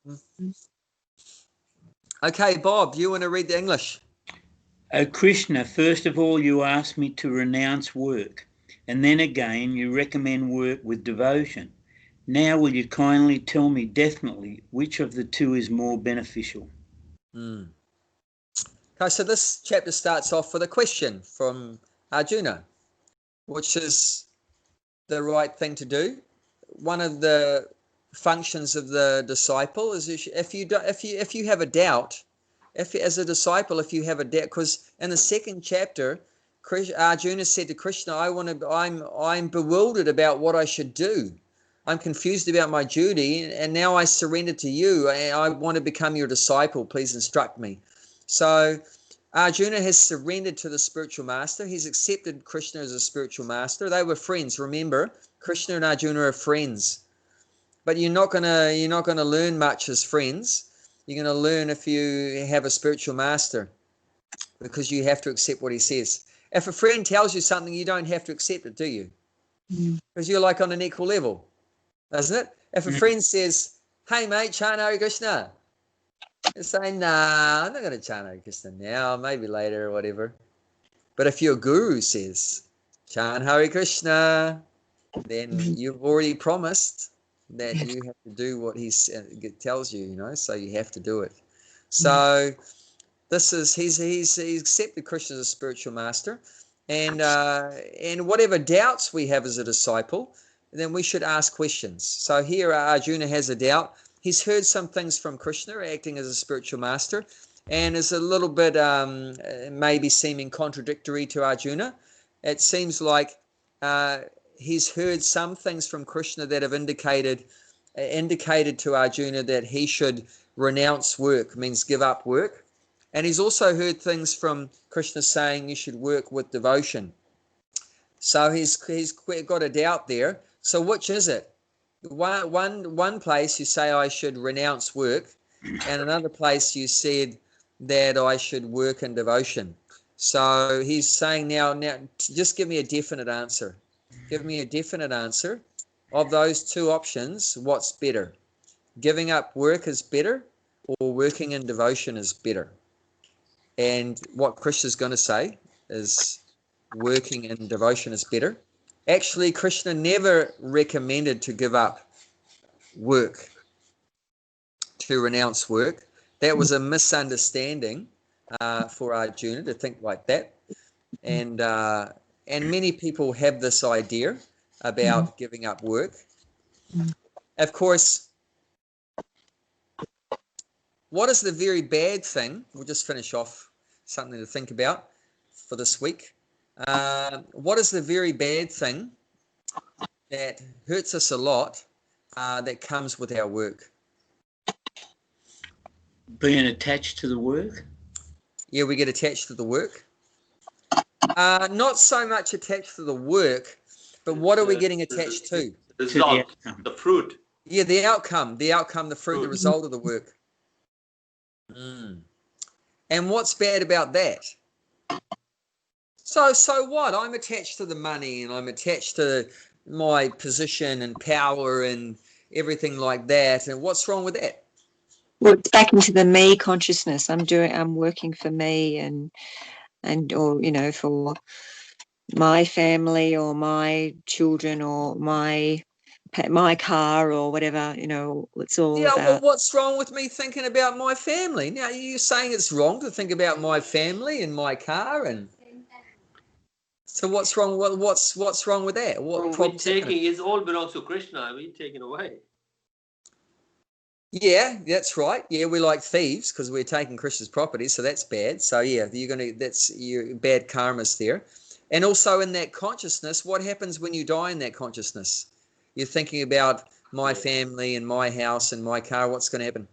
Speaker 2: Okay, Bob, you want to read the English?
Speaker 3: O Krishna, first of all you ask me to renounce work, and then again you recommend work with devotion. Now will you kindly tell me definitely which of the two is more beneficial?
Speaker 2: Okay, so this chapter starts off with a question from Arjuna, which is the right thing to do. One of the functions of the disciple is if you have a doubt, as a disciple, if you have a doubt, because in the 2nd chapter, Arjuna said to Krishna, I'm bewildered about what I should do. I'm confused about my duty, and now I surrender to you. I want to become your disciple. Please instruct me. So Arjuna has surrendered to the spiritual master. He's accepted Krishna as a spiritual master. They were friends. Remember, Krishna and Arjuna are friends. But you're not gonna learn much as friends. You're going to learn if you have a spiritual master, because you have to accept what he says. If a friend tells you something, you don't have to accept it, do you? Because you're like on an equal level, isn't it? If a friend says, hey mate, chant Hare Krishna, you say, nah, I'm not going to chant Hare Krishna now, maybe later or whatever. But if your guru says, chant Hare Krishna, then you've already promised that you have to do what he tells you, so you have to do it. So this is he's accepted Krishna as a spiritual master, and whatever doubts we have as a disciple, then we should ask questions. So here Arjuna has a doubt. He's heard some things from Krishna acting as a spiritual master, and is a little bit maybe seeming contradictory to Arjuna. It seems like he's heard some things from Krishna that have indicated to Arjuna that he should renounce work, means give up work. And he's also heard things from Krishna saying you should work with devotion. So he's got a doubt there. So which is it? One place you say I should renounce work, and another place you said that I should work in devotion. So he's saying now, just give me a definite answer. Give me a definite answer. Of those two options, what's better? Giving up work is better, or working in devotion is better? And what Krishna's going to say is working in devotion is better. Actually, Krishna never recommended to give up work, to renounce work. That was a misunderstanding for Arjuna to think like that. And many people have this idea about giving up work. Of course, what is the very bad thing? We'll just finish off something to think about for this week. What is the very bad thing that hurts us a lot that comes with our work?
Speaker 3: Being attached to the work?
Speaker 2: Yeah, we get attached to the work. Not so much attached to the work, but what are we getting attached to?
Speaker 1: The result, the fruit.
Speaker 2: Yeah, the outcome, the fruit, the result of the work. And what's bad about that? So what? I'm attached to the money, and I'm attached to my position and power and everything like that. And what's wrong with that?
Speaker 4: Well, it's back into the me consciousness. I'm working for me and or for my family or my children or my car or whatever. It's all about.
Speaker 2: Well, what's wrong with me thinking about my family? Now you're saying it's wrong to think about my family and my car, and so what's wrong? What's wrong with that? What
Speaker 1: we're taking it all belongs to Krishna. We're taking away.
Speaker 2: Yeah, that's right. Yeah, we're like thieves because we're taking Krishna's property, so that's bad. So yeah, that's your bad karmas there. And also in that consciousness, what happens when you die in that consciousness? You're thinking about my family and my house and my car. What's going to happen?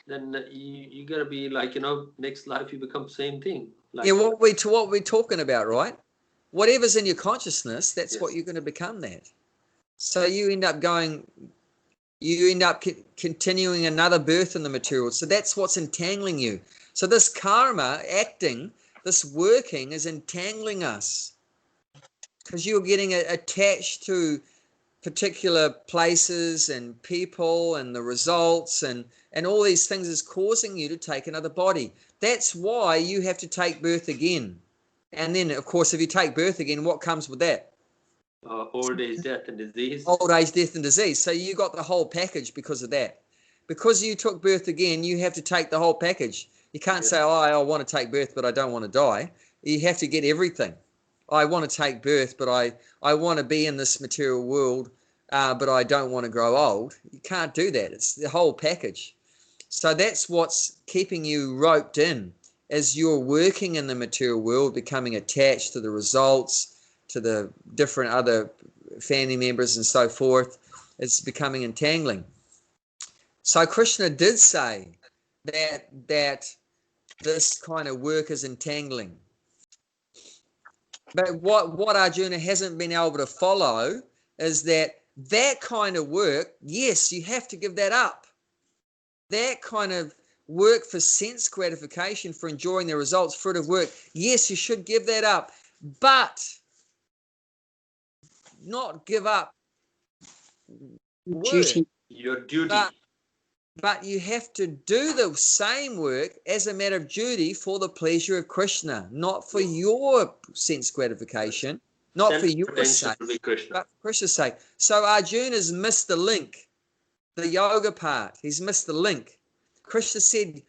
Speaker 1: Then you got to be like, next life you become same thing. Like,
Speaker 2: yeah, what we're talking about, right? Whatever's in your consciousness, that's what you're going to become that. So you end up continuing another birth in the material. So that's what's entangling you. So this karma acting, this working is entangling us because you're getting attached to particular places and people and the results and all these things is causing you to take another body. That's why you have to take birth again. And then, of course, if you take birth again, what comes with that?
Speaker 1: Old age, death, and disease.
Speaker 2: Old age, death, and disease. So you got the whole package because of that. Because you took birth again, you have to take the whole package. You can't say, I want to take birth, but I don't want to die. You have to get everything. I want to take birth, but I want to be in this material world, but I don't want to grow old. You can't do that. It's the whole package. So that's what's keeping you roped in as you're working in the material world, becoming attached to the results, to the different other family members and so forth. It's becoming entangling. So Krishna did say that this kind of work is entangling. But what Arjuna hasn't been able to follow is that kind of work, yes, you have to give that up. That kind of work for sense gratification, for enjoying the results, fruit of work, yes, you should give that up. But not give up
Speaker 4: duty.
Speaker 1: Your duty.
Speaker 2: But you have to do the same work as a matter of duty for the pleasure of Krishna, not for your sense gratification, not for your sake, but for Krishna's sake. So Arjuna's missed the link, the yoga part. He's missed the link. Krishna said,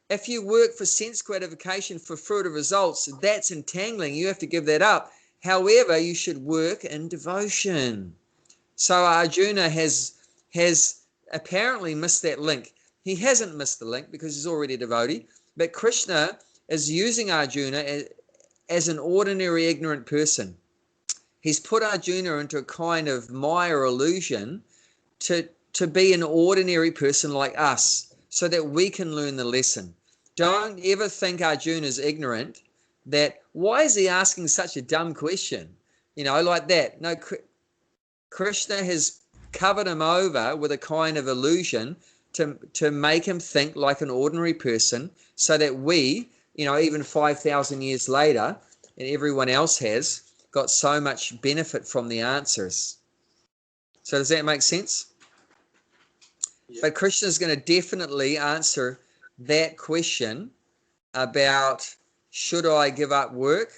Speaker 2: if you work for sense gratification, for fruit of results, that's entangling. You have to give that up. However, you should work in devotion. So Arjuna has apparently missed that link. He hasn't missed the link because he's already a devotee, but Krishna is using Arjuna as an ordinary ignorant person. He's put Arjuna into a kind of maya or illusion to be an ordinary person like us so that we can learn the lesson. Don't ever think Arjuna is ignorant. That why is he asking such a dumb question? Like that. No, Krishna has covered him over with a kind of illusion to make him think like an ordinary person, so that we, even 5,000 years later, and everyone else has got so much benefit from the answers. So does that make sense? Yeah. But Krishna is going to definitely answer that question about, should I give up work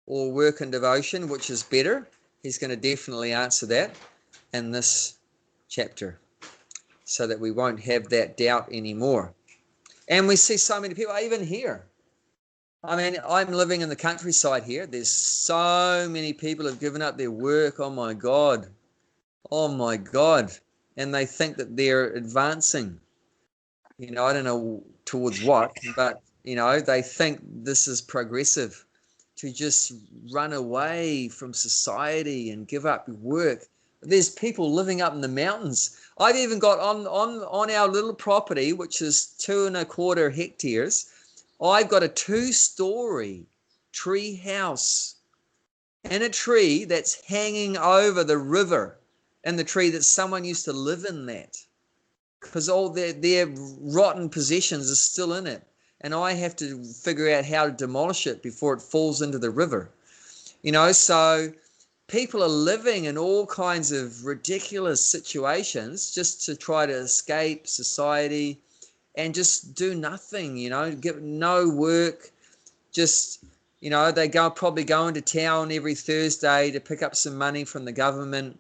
Speaker 2: or work and devotion, which is better? He's going to definitely answer that in this chapter, so that we won't have that doubt anymore. And we see so many people, even here. I mean, I'm living in the countryside here. There's so many people have given up their work. Oh my God. Oh my God. And they think that they're advancing. I don't know towards what, but, they think this is progressive, to just run away from society and give up work. There's people living up in the mountains. I've even got on our little property, which is 2.25 hectares, I've got a 2-story tree house, and a tree that's hanging over the river, and the tree that someone used to live in that, because all their rotten possessions are still in it, and I have to figure out how to demolish it before it falls into the river. So people are living in all kinds of ridiculous situations just to try to escape society and just do nothing, get no work. Just, they probably go into town every Thursday to pick up some money from the government,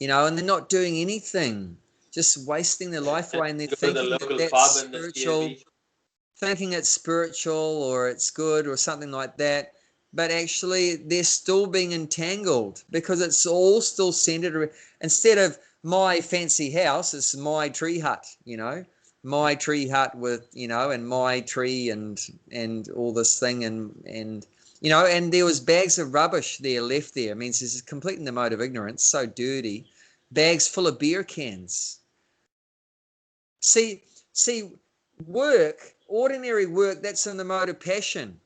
Speaker 2: and they're not doing anything, just wasting their life away, and they're thinking that's spiritual, thinking it's spiritual or it's good or something like that. But actually, they're still being entangled, because it's all still centered around, instead of my fancy house, it's my tree hut, my tree hut with, and my tree and all this thing. And there was bags of rubbish there left there. I mean, this is completely in the mode of ignorance, so dirty. Bags full of beer cans. See, work, ordinary work, that's in the mode of passion,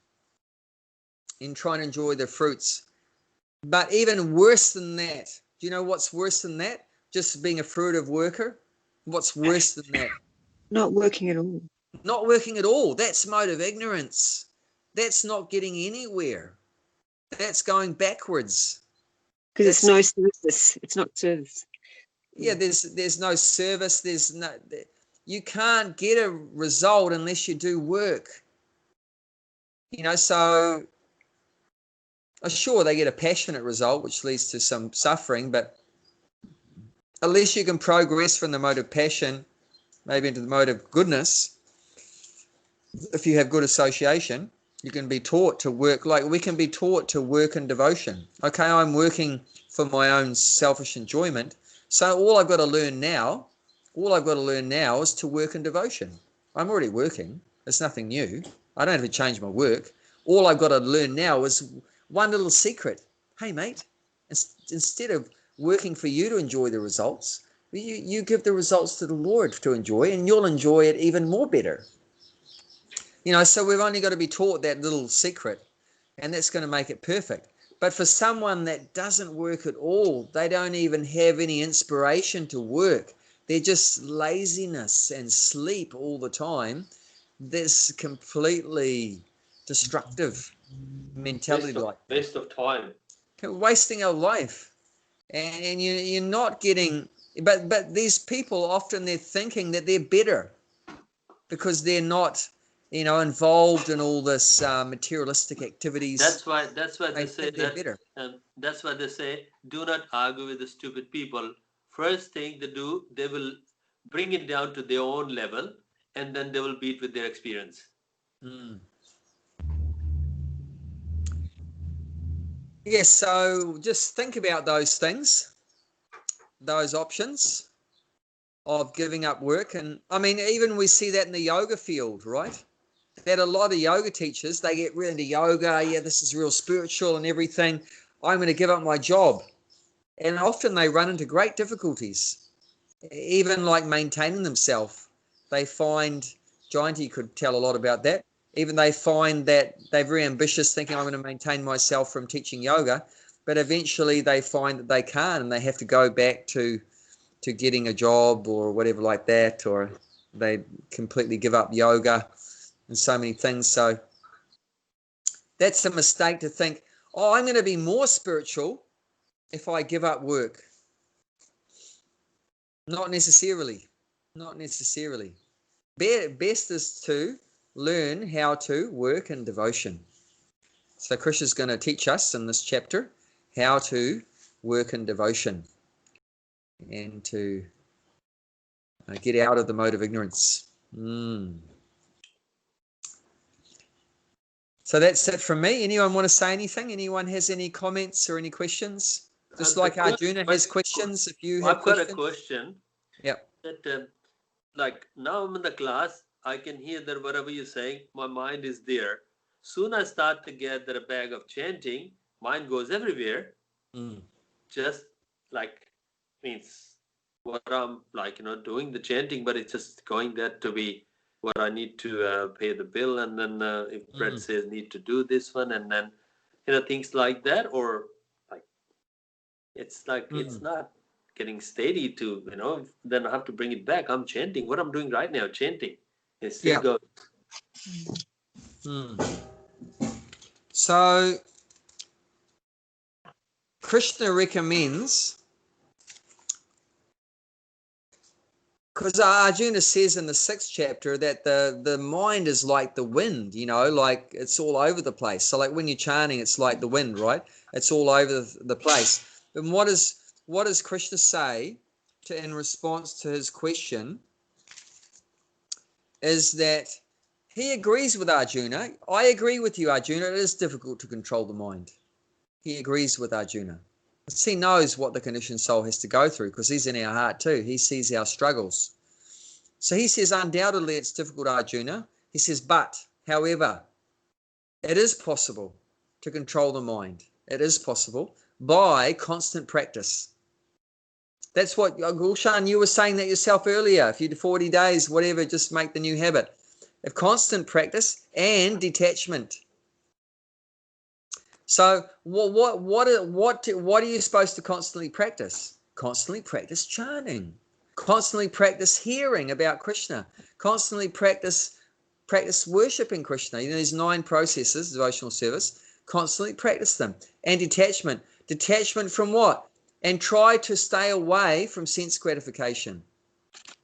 Speaker 2: in trying to enjoy the fruits. But even worse than that, do you know what's worse than that? Just being a fruitive worker? What's worse than that?
Speaker 4: Not working at all.
Speaker 2: Not working at all. That's mode of ignorance. That's not getting anywhere. That's going backwards.
Speaker 4: Because it's no service. It's not service.
Speaker 2: Yeah, there's no service. You can't get a result unless you do work. So sure, they get a passionate result, which leads to some suffering, but unless you can progress from the mode of passion maybe into the mode of goodness, if you have good association, you can be taught to work, like we can be taught to work in devotion. Okay, I'm working for my own selfish enjoyment, so all I've got to learn now is to work in devotion. I'm already working. It's nothing new. I don't have to change my work. All I've got to learn now is one little secret. Hey, mate, instead of working for you to enjoy the results, you give the results to the Lord to enjoy, and you'll enjoy it even more better. So we've only got to be taught that little secret, and that's going to make it perfect. But for someone that doesn't work at all, they don't even have any inspiration to work. They're just laziness and sleep all the time. This completely destructive mentality,
Speaker 1: waste of time,
Speaker 2: wasting our life, and you're not getting. But these people often, they're thinking that they're better because they're not, involved in all this materialistic activities.
Speaker 1: That's why they say that. Better. That's why they say, do not argue with the stupid people. First thing they do, they will bring it down to their own level, and then they will beat with their experience.
Speaker 2: Yes, so just think about those things, those options of giving up work. And I mean, even we see that in the yoga field, right? That a lot of yoga teachers, they get really into yoga. Yeah, this is real spiritual and everything. I'm going to give up my job. And often they run into great difficulties, even like maintaining themselves. They find, Jayanti could tell a lot about that. Even they find that they're very ambitious, thinking I'm going to maintain myself from teaching yoga, but eventually they find that they can't, and they have to go back to, to getting a job or whatever like that, or they completely give up yoga and so many things. So that's a mistake to think, oh, I'm going to be more spiritual if I give up work. Not necessarily. Not necessarily. Best is to learn how to work in devotion. So Krishna's going to teach us in this chapter how to work in devotion and to get out of the mode of ignorance. So that's it from me. Anyone want to say anything? Anyone has any comments or any questions? Just like Arjuna has questions, if you have questions.
Speaker 1: I've got a question.
Speaker 2: Yep.
Speaker 1: That, like now I'm in the class, I can hear that whatever you're saying, my mind is there. Soon I start to get a bag of chanting, mind goes everywhere. Just like means what I'm like, doing the chanting, but it's just going there to be what I need to pay the bill, and then if Brett says need to do this one, and then things like that, or like it's like it's not getting steady to then I have to bring it back. I'm chanting what I'm doing right now, chanting. It still goes.
Speaker 2: So Krishna recommends, because Arjuna says in the 6th chapter that the mind is like the wind, like it's all over the place. So like when you're chanting, it's like the wind, right? It's all over the place. And what does Krishna say in response to his question is that he agrees with Arjuna. I agree with you, Arjuna. It is difficult to control the mind. He agrees with Arjuna. He knows what the conditioned soul has to go through because he's in our heart too. He sees our struggles. So he says, undoubtedly it's difficult, Arjuna. He says, but, however, it is possible to control the mind. It is possible by constant practice. That's what, Gulshan, you were saying that yourself earlier. If you do 40 days, whatever, just make the new habit. Of constant practice and detachment. So what are you supposed to constantly practice? Constantly practice chanting. Constantly practice hearing about Krishna. Constantly practice worshipping Krishna. These 9 processes, devotional service. Constantly practice them. And detachment. Detachment from what? And try to stay away from sense gratification.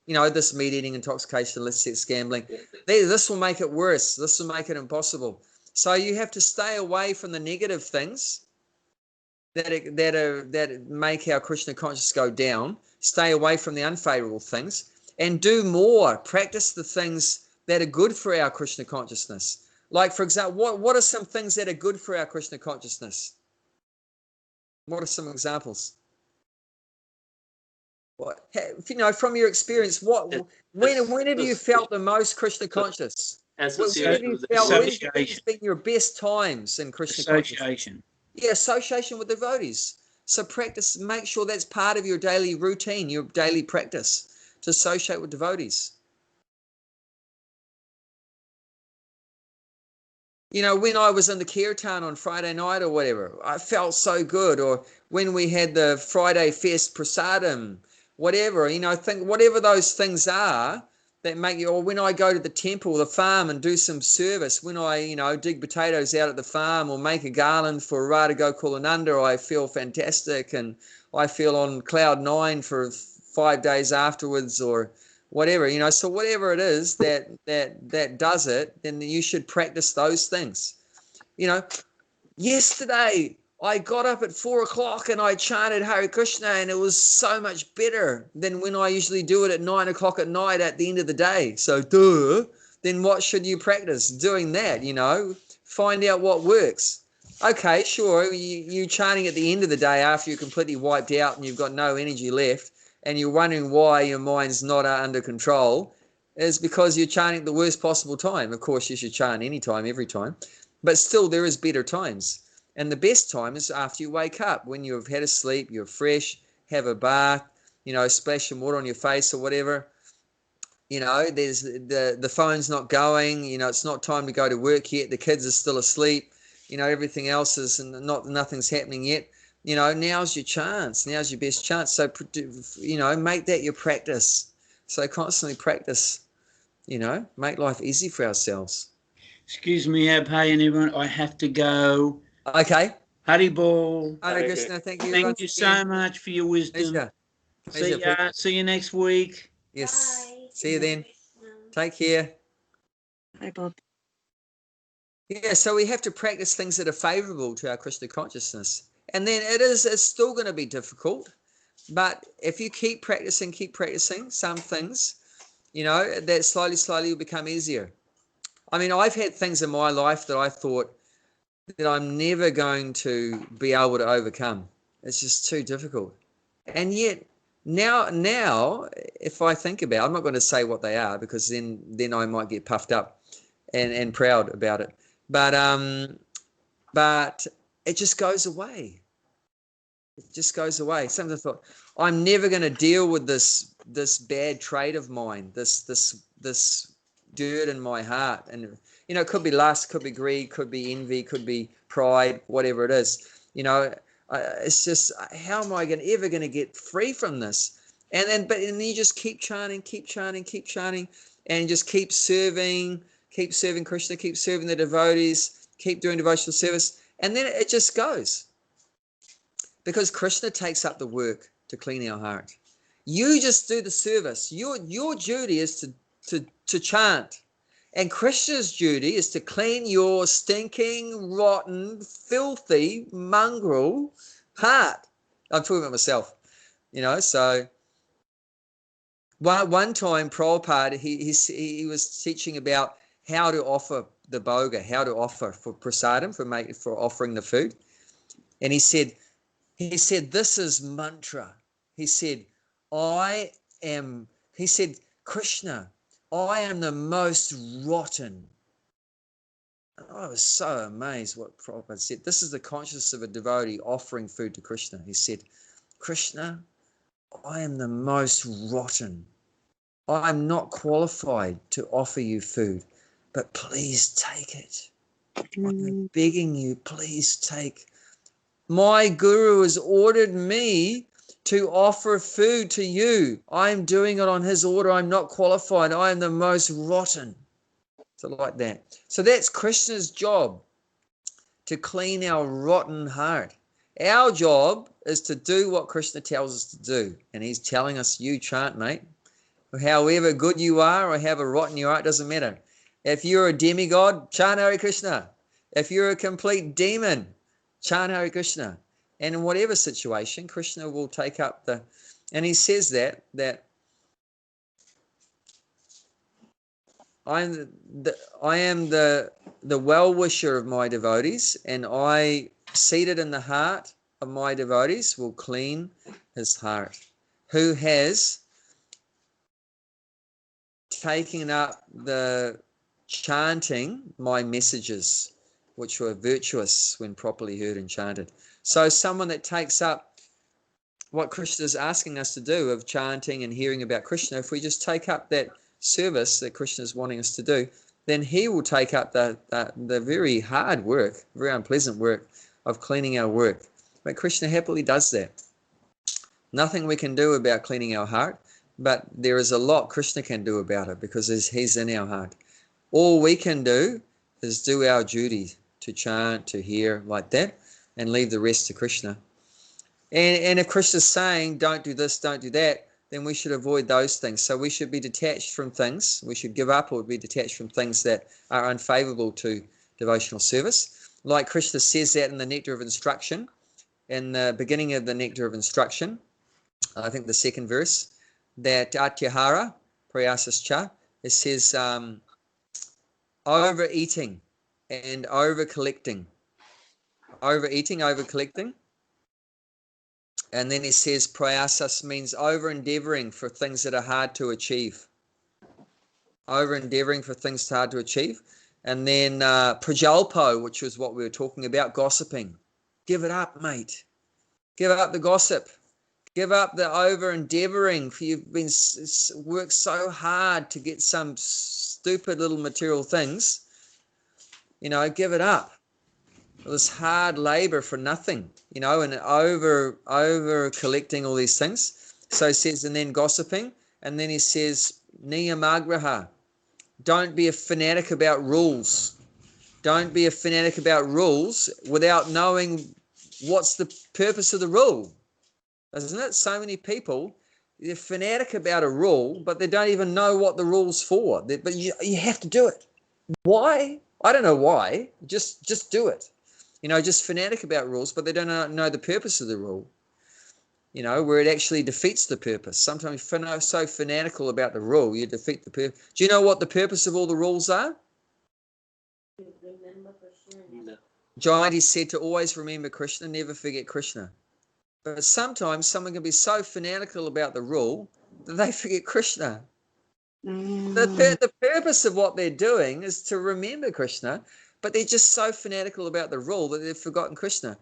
Speaker 2: This meat eating, intoxication, illicit sex, gambling. This will make it worse. This will make it impossible. So you have to stay away from the negative things that make our Krishna consciousness go down. Stay away from the unfavorable things and do more. Practice the things that are good for our Krishna consciousness. Like, for example, what are some things that are good for our Krishna consciousness? What are some examples? What, from your experience, when have you felt the most Krishna conscious? When have you felt when's been your best times in Krishna consciousness? Yeah, association with devotees. So practice, make sure that's part of your daily routine, your daily practice, to associate with devotees. When I was in the kirtan on Friday night or whatever, I felt so good. Or when we had the Friday Fest prasadam, whatever, think whatever those things are that make you, or when I go to the temple, the farm, and do some service, when I, dig potatoes out at the farm or make a garland for Radha Gokulananda, I feel fantastic and I feel on cloud 9 for 5 days afterwards or whatever, so whatever it is that does it, then you should practice those things. Yesterday I got up at 4 o'clock and I chanted Hare Krishna, and it was so much better than when I usually do it at 9 o'clock at night at the end of the day. So then what should you practice? Doing that, find out what works. Okay, sure, you chanting at the end of the day after you're completely wiped out and you've got no energy left, and you're wondering why your mind's not under control, is because you're chanting at the worst possible time. Of course, you should chant any time, every time, but still there is better times. And the best time is after you wake up, when you've had a sleep, you're fresh, have a bath, splash some water on your face or whatever. There's the phone's not going, it's not time to go to work yet. The kids are still asleep. Everything else is nothing's happening yet. You know, now's your chance. Now's your best chance. So, you know, make that your practice. So constantly practice, you know, make life easy for ourselves.
Speaker 3: Excuse me, Abhay and everyone, I have to go.
Speaker 2: Okay.
Speaker 3: Hari Bol.
Speaker 2: Hare Krishna. Thank you.
Speaker 3: Thank you so much for your wisdom.
Speaker 2: Pleasure.
Speaker 3: See ya. See you next week.
Speaker 2: Yes.
Speaker 5: Bye.
Speaker 2: See you then. Take care.
Speaker 4: Hi, Bob.
Speaker 2: Yeah, so we have to practice things that are favorable to our Krishna consciousness. And then it's still going to be difficult. But if you keep practicing some things, you know, that slowly will become easier. I mean, I've had things in my life that I thought that I'm never going to be able to overcome. It's just too difficult. And yet now if I think about it, I'm not going to say what they are because then I might get puffed up and proud about it. But it just goes away. It just goes away. Sometimes I thought, I'm never going to deal with this bad trait of mine, this dirt in my heart. And, you know, it could be lust, could be greed, could be envy, could be pride, whatever it is. You know, it's just, how am I ever going to get free from this? And then you just keep chanting, and just keep serving Krishna, keep serving the devotees, keep doing devotional service. And then it just goes. Because Krishna takes up the work to clean our heart. You just do the service. Your duty is to chant. And Krishna's duty is to clean your stinking, rotten, filthy, mongrel heart. I'm talking about myself, you know. So one time Prabhupada, he was teaching about how to offer the bhoga, how to offer for prasadam, for offering the food. And he said, this is mantra. He said, Krishna, I am the most rotten. I was so amazed what Prabhupada said. This is the consciousness of a devotee offering food to Krishna. He said, Krishna, I am the most rotten. I am not qualified to offer you food, but please take it. I'm begging you, please take. My guru has ordered me to offer food to you. I'm doing it on his order. I'm not qualified. I am the most rotten. So like that. So that's Krishna's job, to clean our rotten heart. Our job is to do what Krishna tells us to do. And he's telling us, you chant, mate. However good you are or however rotten you are, it doesn't matter. If you're a demigod, chant Hare Krishna. If you're a complete demon, chant Hare Krishna. And in whatever situation, Krishna will take up the... And he says that I am the well-wisher of my devotees, and I, seated in the heart of my devotees, will clean his heart. Who has taken up the chanting my messages, which were virtuous when properly heard and chanted. So someone that takes up what Krishna is asking us to do of chanting and hearing about Krishna, if we just take up that service that Krishna is wanting us to do, then he will take up the very hard work, very unpleasant work of cleaning our work. But Krishna happily does that. Nothing we can do about cleaning our heart, but there is a lot Krishna can do about it because he's in our heart. All we can do is do our duty to chant, to hear like that, and leave the rest to Krishna. And if Krishna's saying, don't do this, don't do that, then we should avoid those things. So we should be detached from things. We should give up or be detached from things that are unfavorable to devotional service. Like Krishna says that in the Nectar of Instruction, in the beginning of the Nectar of Instruction, I think the second verse, that atyahara, prayasascha, it says overeating and over-collecting. Overeating, over-collecting. And then he says prayasas means over-endeavoring for things that are hard to achieve. Over-endeavoring for things hard to achieve. And then prajalpo, which was what we were talking about, gossiping. Give it up, mate. Give up the gossip. Give up the over-endeavoring. You've been worked so hard to get some stupid little material things. You know, give it up. this hard labor for nothing, you know, and over collecting all these things. So he says, and then gossiping, and then he says, niyamagraha, don't be a fanatic about rules. Don't be a fanatic about rules without knowing what's the purpose of the rule. Isn't it? So many people, they're fanatic about a rule, but they don't even know what the rule's for. But you have to do it. Why? I don't know why. Just do it. You know, just fanatic about rules, but they don't know the purpose of the rule. You know, where it actually defeats the purpose. Sometimes you're so fanatical about the rule, you defeat the purpose. Do you know what the purpose of all the rules are?
Speaker 5: Remember Krishna.
Speaker 1: No.
Speaker 2: Jayanti said to always remember Krishna, never forget Krishna. But sometimes someone can be so fanatical about the rule that they forget Krishna. The purpose of what they're doing is to remember Krishna, but they're just so fanatical about the rule that they've forgotten Krishna.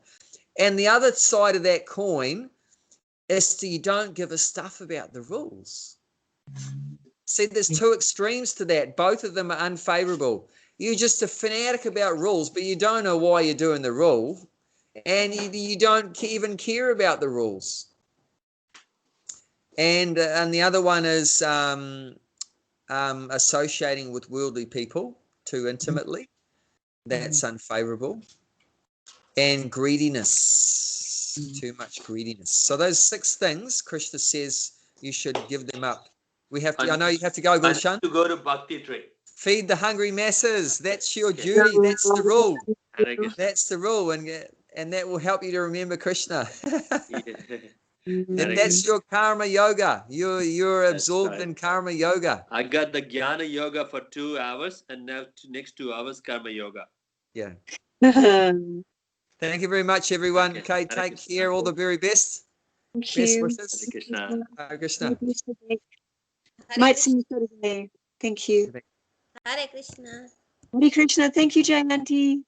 Speaker 2: And the other side of that coin is you don't give a stuff about the rules. See, there's two extremes to that. Both of them are unfavorable. You're just a fanatic about rules, but you don't know why you're doing the rule, and you don't even care about the rules. And the other one is associating with worldly people too intimately. That's unfavorable. And greediness, too much greediness. So those 6 things, Krishna says you should give them up. We have to. I know you have to go, Gulshan.
Speaker 1: To go to Bhakti tree.
Speaker 2: Feed the hungry masses. That's your duty. That's the rule. That's the rule, and that will help you to remember Krishna. And that's your karma yoga. You're absorbed in karma yoga.
Speaker 1: I got the Jnana yoga for 2 hours, and now next 2 hours karma yoga.
Speaker 2: Yeah. Thank you very much, everyone. Okay, take care. All the very best.
Speaker 4: Thank
Speaker 2: Best
Speaker 4: you.
Speaker 2: wishes.
Speaker 1: Krishna.
Speaker 2: Hare Krishna.
Speaker 4: Might see you today. Thank you.
Speaker 6: Hare Krishna.
Speaker 4: Hare Krishna. Thank you, Jayanti.